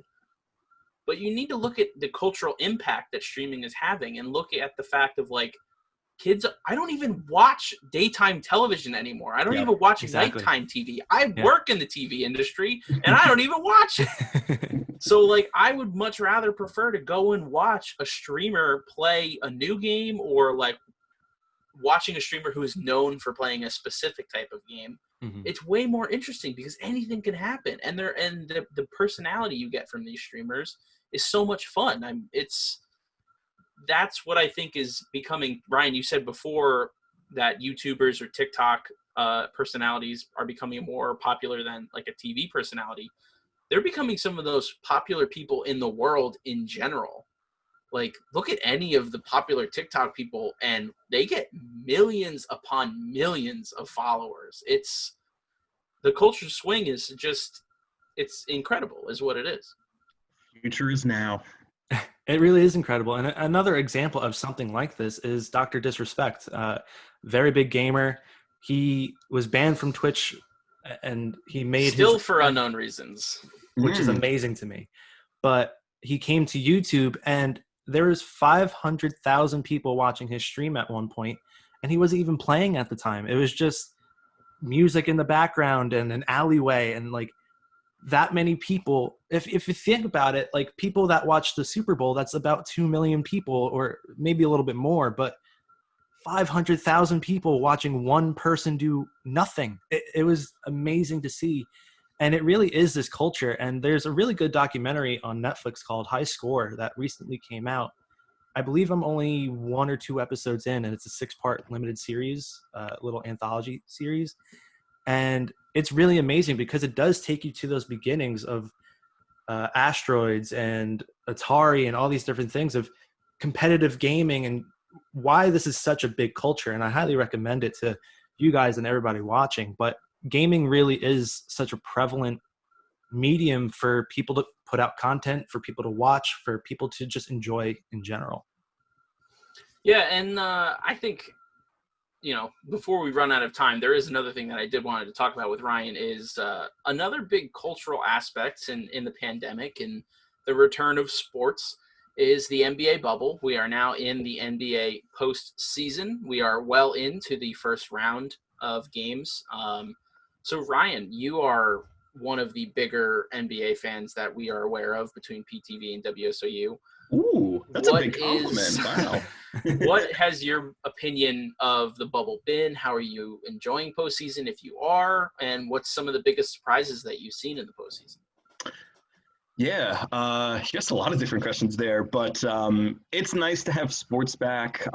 But you need to look at the cultural impact that streaming is having, and look at the fact of, like, kids, I don't even watch daytime television anymore. I don't even watch nighttime TV. I work in the TV industry, and I don't even watch it. So, like, I would much rather prefer to go and watch a streamer play a new game, or, like, watching a streamer who is known for playing a specific type of game. Mm-hmm. It's way more interesting because anything can happen, and the personality you get from these streamers is so much fun. That's what I think is becoming. Ryan, you said before that YouTubers or TikTok personalities are becoming more popular than like a TV personality. They're becoming some of those popular people in the world in general. Like, look at any of the popular TikTok people, and they get millions upon millions of followers. The culture swing is just, it's incredible, is what it is. Future is now. It really is incredible. And another example of something like this is Dr. Disrespect. Very big gamer. He was banned from Twitch, and he made Still for unknown reasons. Which is amazing to me. But he came to YouTube, and there was 500,000 people watching his stream at one point, and he wasn't even playing at the time. It was just music in the background and an alleyway, and like that many people. If you think about it, like people that watch the Super Bowl, that's about 2 million people, or maybe a little bit more, but 500,000 people watching one person do nothing. It was amazing to see. And it really is this culture. And there's a really good documentary on Netflix called High Score that recently came out. I believe I'm only 1 or 2 episodes in, and it's a 6-part limited series, little anthology series. And it's really amazing because it does take you to those beginnings of asteroids and Atari and all these different things of competitive gaming, and why this is such a big culture. And I highly recommend it to you guys and everybody watching. But gaming really is such a prevalent medium for people to put out content, for people to watch, for people to just enjoy in general. Yeah, and I think, you know, before we run out of time, there is another thing that I did wanted to talk about with Ryan is another big cultural aspect in the pandemic and the return of sports is the NBA bubble. We are now in the NBA postseason. We are well into the first round of games. So, Ryan, you are one of the bigger NBA fans that we are aware of between PTV and WSOU. Ooh, that's a big compliment. Wow. What has your opinion of the bubble been? How are you enjoying postseason, if you are? And what's some of the biggest surprises that you've seen in the postseason? Yeah, just a lot of different questions there, but it's nice to have sports back.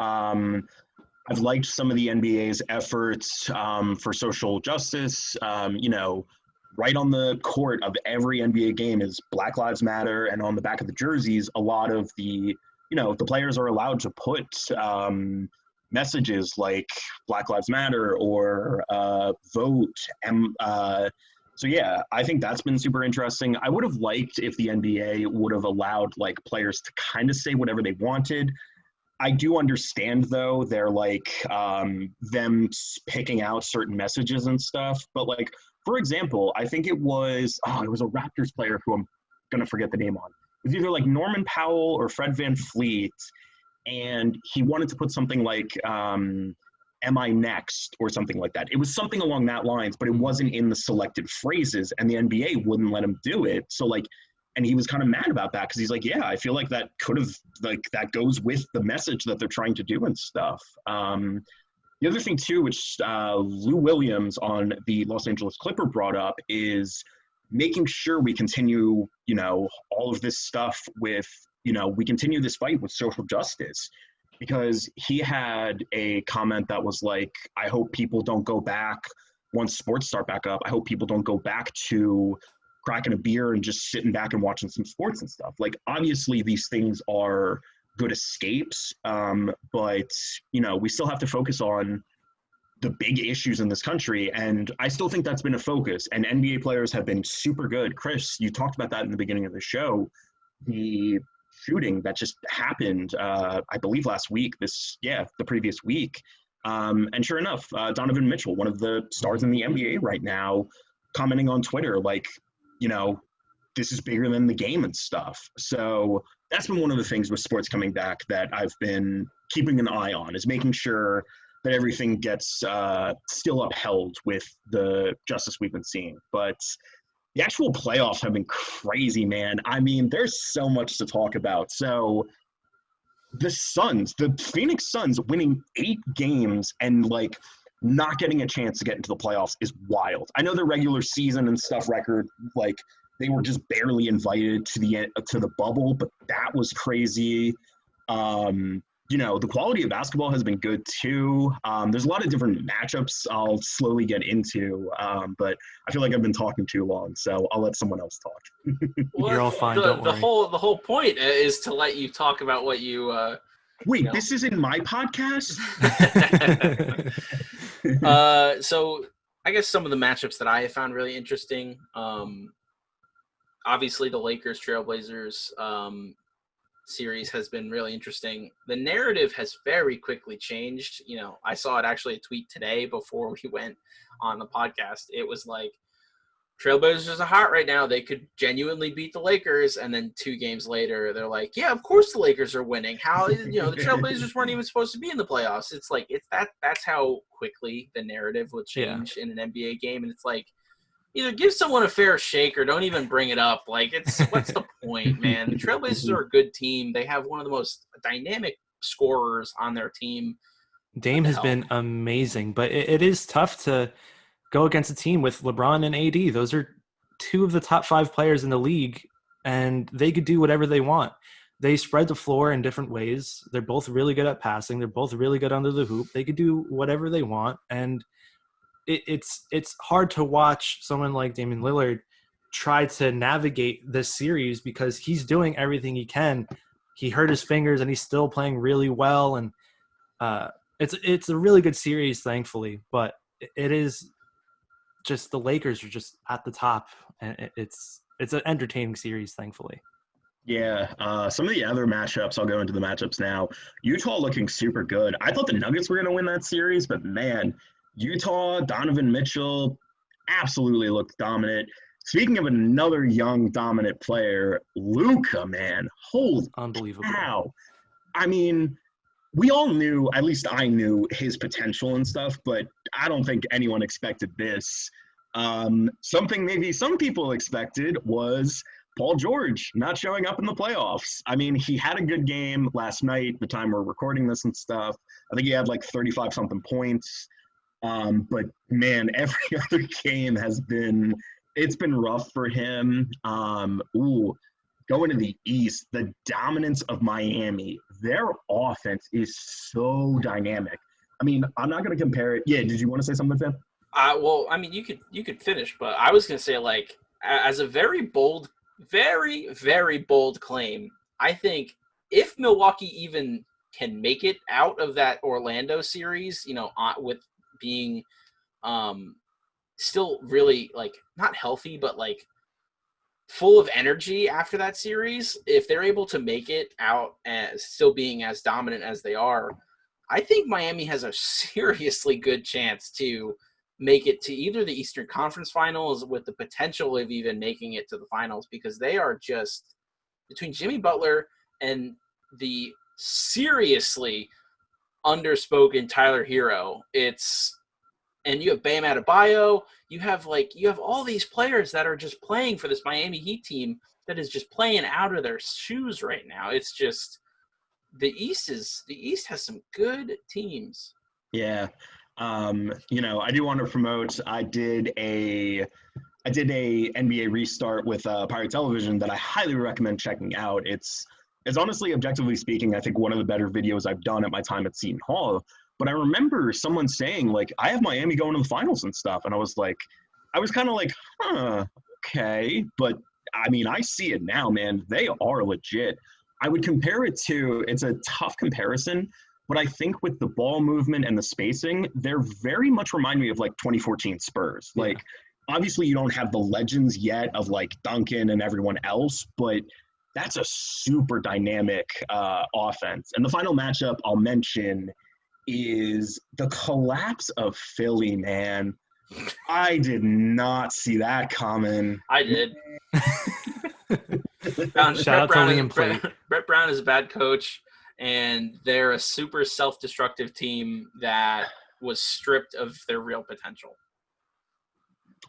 I've liked some of the NBA's efforts for social justice. You know, right on the court of every NBA game is Black Lives Matter, and on the back of the jerseys, a lot of the, you know, the players are allowed to put messages like Black Lives Matter or vote. So yeah, I think that's been super interesting. I would have liked if the NBA would have allowed like players to kind of say whatever they wanted. I do understand though, they're like them picking out certain messages and stuff. But like, for example, I think it was a Raptors player who I'm gonna forget the name on. It was either like Norman Powell or Fred VanVleet, and he wanted to put something like am I next or something like that. It was something along that lines, but it wasn't in the selected phrases, and the NBA wouldn't let him do it. So like And he was kind of mad about that because he's like, yeah, I feel like that could have, like, that goes with the message that they're trying to do and stuff. The other thing, too, which Lou Williams on the Los Angeles Clipper brought up, is making sure we continue, all of this stuff with, we continue this fight with social justice. Because he had a comment that was like, I hope people don't go back once sports start back up. I hope people don't go back to cracking a beer and just sitting back and watching some sports and stuff. Like, obviously these things are good escapes, but we still have to focus on the big issues in this country, and I still think that's been a focus, and NBA players have been super good. Chris, you talked about that in the beginning of the show, the shooting that just happened, I believe last week, the previous week, and sure enough, Donovan Mitchell, one of the stars in the NBA right now, commenting on Twitter like, this is bigger than the game and stuff. So that's been one of the things with sports coming back that I've been keeping an eye on, is making sure that everything gets still upheld with the justice we've been seeing. But the actual playoffs have been crazy, man. I mean, there's so much to talk about. So the Phoenix Suns winning 8 games and like not getting a chance to get into the playoffs is wild. I know the regular season and stuff record, like they were just barely invited to the bubble, but that was crazy. The quality of basketball has been good too. There's a lot of different matchups I'll slowly get into, but I feel like I've been talking too long, so I'll let someone else talk. Well, you're all fine. Don't worry. The whole point is to let you talk about what you. Wait, this isn't my podcast? So I guess some of the matchups that I have found really interesting. Obviously, the Lakers Trailblazers series has been really interesting. The narrative has very quickly changed. I saw it actually a tweet today before we went on the podcast. It was like, Trailblazers are hot right now. They could genuinely beat the Lakers. And then 2 games later, they're like, yeah, of course the Lakers are winning. How, the Trailblazers weren't even supposed to be in the playoffs. It's like, that's how quickly the narrative will change in an NBA game. And it's like, either give someone a fair shake or don't even bring it up. Like, what's the point, man? The Trailblazers are a good team. They have one of the most dynamic scorers on their team. Dame has been amazing, but it is tough to go against a team with LeBron and AD. Those are 2 of the top 5 players in the league, and they could do whatever they want. They spread the floor in different ways. They're both really good at passing. They're both really good under the hoop. They could do whatever they want, and it's hard to watch someone like Damian Lillard try to navigate this series because he's doing everything he can. He hurt his fingers and he's still playing really well, and it's a really good series, thankfully. But it is just the Lakers are just at the top, and it's an entertaining series, thankfully. Yeah, some of the other matchups, I'll go into the matchups now. Utah looking super good. I thought the Nuggets were going to win that series, but man, Utah, Donovan Mitchell absolutely looked dominant. Speaking of another young dominant player, Luka, man, holy unbelievable. cow. I mean, we all knew, at least I knew, his potential and stuff, but I don't think anyone expected this. Something maybe some people expected was Paul George not showing up in the playoffs. I mean, he had a good game last night, the time we're recording this and stuff. I think he had like 35-something points. But man, every other game it's been rough for him. Going to the East, the dominance of Miami, their offense is so dynamic. I mean, I'm not going to compare it. Yeah, did you want to say something, Tim? Well, I mean, you could finish, but I was going to say, like, as a very bold, very, very bold claim, I think if Milwaukee even can make it out of that Orlando series, with being still really, like, not healthy, but, like, full of energy after that series, if they're able to make it out as still being as dominant as they are, I think Miami has a seriously good chance to make it to either the Eastern Conference Finals with the potential of even making it to the finals, because they are just, between Jimmy Butler and the seriously underspoken Tyler Hero, it's and you have Bam Adebayo. You have all these players that are just playing for this Miami Heat team that is just playing out of their shoes right now. It's just the East has some good teams. Yeah. I do want to promote. I did a NBA restart with Pirate Television that I highly recommend checking out. It's honestly, objectively speaking, I think one of the better videos I've done at my time at Seton Hall. But I remember someone saying, like, I have Miami going to the finals and stuff. And I was kind of like, okay. But, I mean, I see it now, man. They are legit. I would compare it to, it's a tough comparison, but I think with the ball movement and the spacing, they're very much remind me of, like, 2014 Spurs. Yeah. Like, obviously you don't have the legends yet of, like, Duncan and everyone else, but that's a super dynamic offense. And the final matchup I'll mention is the collapse of Philly, man. I did not see that coming. I did. Shout out to Liam Plate. Brett Brown is a bad coach, and they're a super self-destructive team that was stripped of their real potential.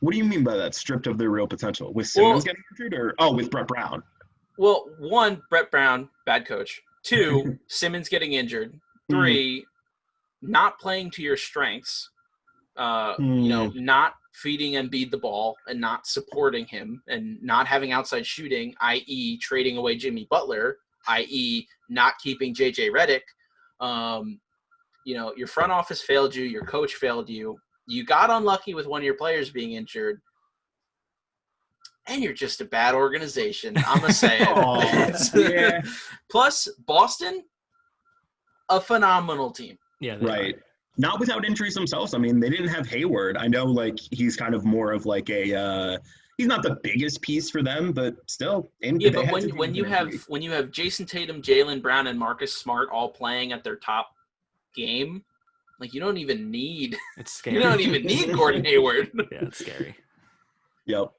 What do you mean by that, stripped of their real potential? With Simmons getting injured, or with Brett Brown? Well, one, Brett Brown, bad coach. Two, Simmons getting injured. Three, not playing to your strengths. Not feeding Embiid the ball and not supporting him and not having outside shooting, i.e. trading away Jimmy Butler, i.e. not keeping JJ Redick. Your front office failed you. Your coach failed you. You got unlucky with one of your players being injured. And you're just a bad organization. I'm going to say it. Yeah. Plus, Boston, a phenomenal team. Yeah, right. Not without injuries themselves. I mean, they didn't have Hayward. I know, like, he's kind of more of like a he's not the biggest piece for them, but still. But when you have Jason Tatum, Jaylen Brown, and Marcus Smart all playing at their top game, like, you don't even need it's scary. You don't even need Gordon Hayward. Yeah, it's scary. Yep.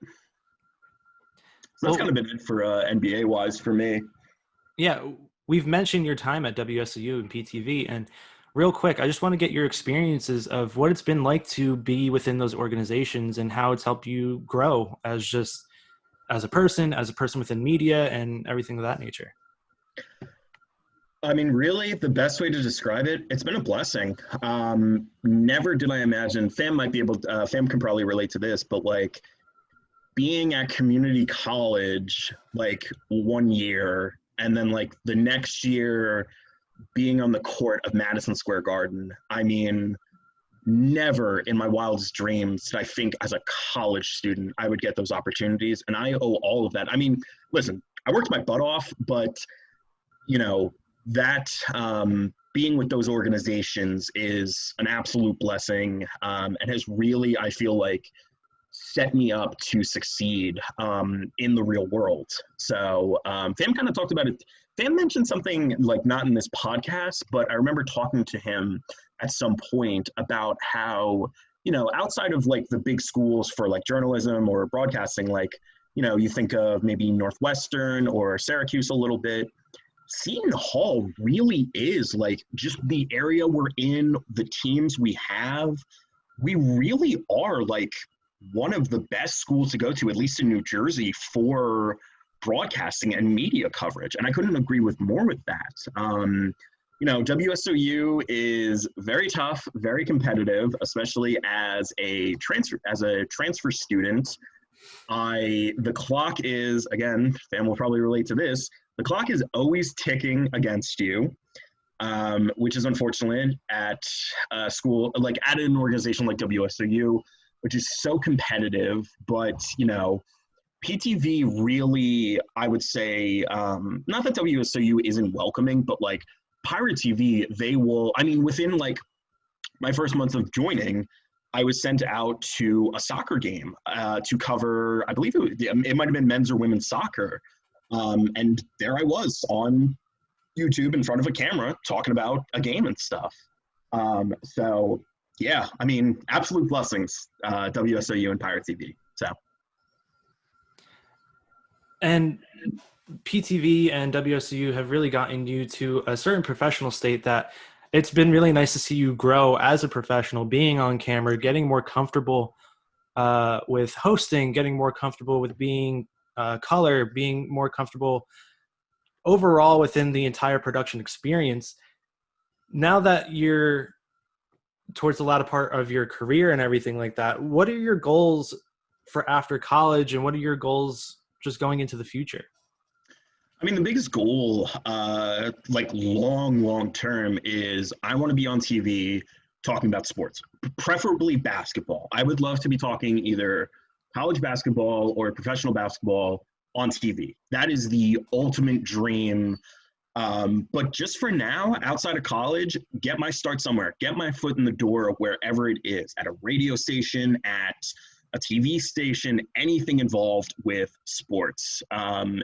So that's kind of been it for NBA wise for me. Yeah, we've mentioned your time at WSOU and PTV, and real quick, I just want to get your experiences of what it's been like to be within those organizations and how it's helped you grow as a person within media and everything of that nature. I mean, really, the best way to describe it, it's been a blessing. Never did I imagine, Fam can probably relate to this, but like being at community college, like 1 year, and then like the next year being on the court of Madison Square Garden. I mean, never in my wildest dreams did I think as a college student I would get those opportunities, and I owe all of that. I mean, listen, I worked my butt off, but that being with those organizations is an absolute blessing, and has really, I feel like, set me up to succeed in the real world. So Fam kind of talked about it. Fam mentioned something, like, not in this podcast, but I remember talking to him at some point about how, outside of like the big schools for like journalism or broadcasting, like, you think of maybe Northwestern or Syracuse a little bit, Seton Hall really is like just the area we're in, the teams we have. We really are like one of the best schools to go to, at least in New Jersey, for broadcasting and media coverage. And I couldn't agree with more with that. WSOU is very tough, very competitive, especially as a transfer student. The clock is, again, Fam will probably relate to this, the clock is always ticking against you, which is unfortunate at a school, like at an organization like WSOU, which is so competitive. But, PTV really, I would say, not that WSOU isn't welcoming, but like Pirate TV, within like my first month of joining, I was sent out to a soccer game to cover, I believe it might have been men's or women's soccer. And there I was on YouTube in front of a camera talking about a game and stuff. So yeah, I mean, absolute blessings, WSOU and Pirate TV. So. And PTV and WSOU have really gotten you to a certain professional state that It's been really nice to see you grow as a professional, being on camera, getting more comfortable with hosting, getting more comfortable with being color, being more comfortable overall within the entire production experience. Now that you're towards the latter part of your career and everything like that, what are your goals for after college, and what are your goals just going into the future? I mean, the biggest goal, like long term, is I want to be on TV talking about sports, preferably basketball. I would love to be talking either college basketball or professional basketball on TV. That is the ultimate dream. But just for now, outside of college, get my start somewhere, get my foot in the door wherever it is, at a radio station, at a TV station, anything involved with sports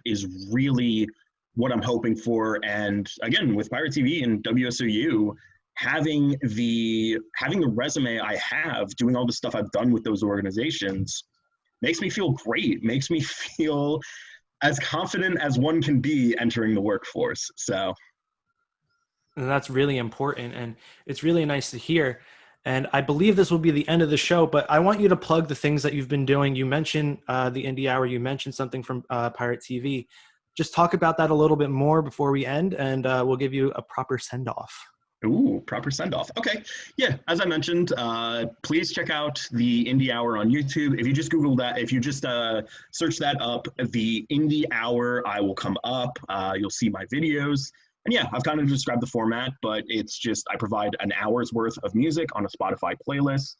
is really what I'm hoping for. And again, with Pirate TV and WSOU, having the resume I have, doing all the stuff I've done with those organizations, makes me feel great, makes me feel as confident as one can be entering the workforce. So, and that's really important, and it's really nice to hear. And I believe this will be the end of the show, but I want you to plug the things that you've been doing. You mentioned the Indie Hour. You mentioned something from Pirate TV. Just talk about that a little bit more before we end, and we'll give you a proper send-off. Ooh, proper send-off. Okay. Yeah, as I mentioned, please check out the Indie Hour on YouTube. If you just Google that, if you just search that up, the Indie Hour, I will come up. You'll see my videos. And yeah, I've kind of described the format, but it's just I provide an hour's worth of music on a Spotify playlist.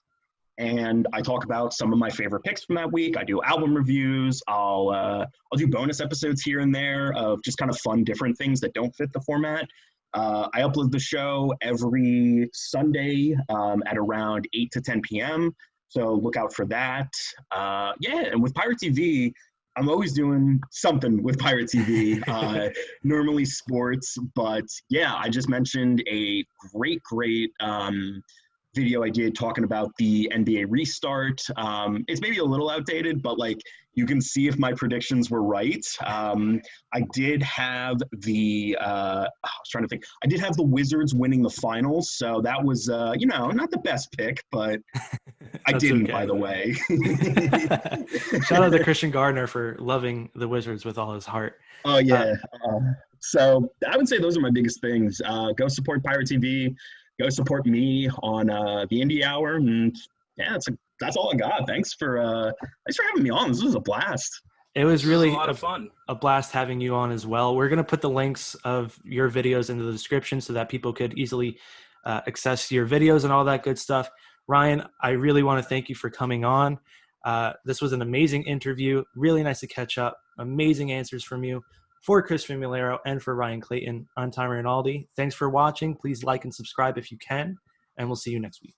And I talk about some of my favorite picks from that week. I do album reviews. I'll do bonus episodes here and there of just kind of fun, different things that don't fit the format. I upload the show every Sunday at around 8 to 10 p.m. So look out for that. Yeah, and with Pirate TV, I'm always doing something with Pirate TV, normally sports. But yeah, I just mentioned a great video I did talking about the NBA restart. It's maybe a little outdated, but like you can see if my predictions were right. I did have I did have the Wizards winning the finals, so that was not the best pick, but I didn't, okay, by the way. Shout out to Christian Gardner for loving the Wizards with all his heart. Oh yeah. So I would say those are my biggest things. Go support Pirate TV. Go support me on the Indie Hour, and yeah, that's all I got. Thanks for having me on. This was a blast. It was really a lot of fun. A blast having you on as well. We're gonna put the links of your videos into the description so that people could easily access your videos and all that good stuff. Ryan, I really want to thank you for coming on. This was an amazing interview. Really nice to catch up. Amazing answers from you. For Chris Famulero and for Ryan Clayton, I'm Tyler Rinaldi. Thanks for watching. Please like and subscribe if you can, and we'll see you next week.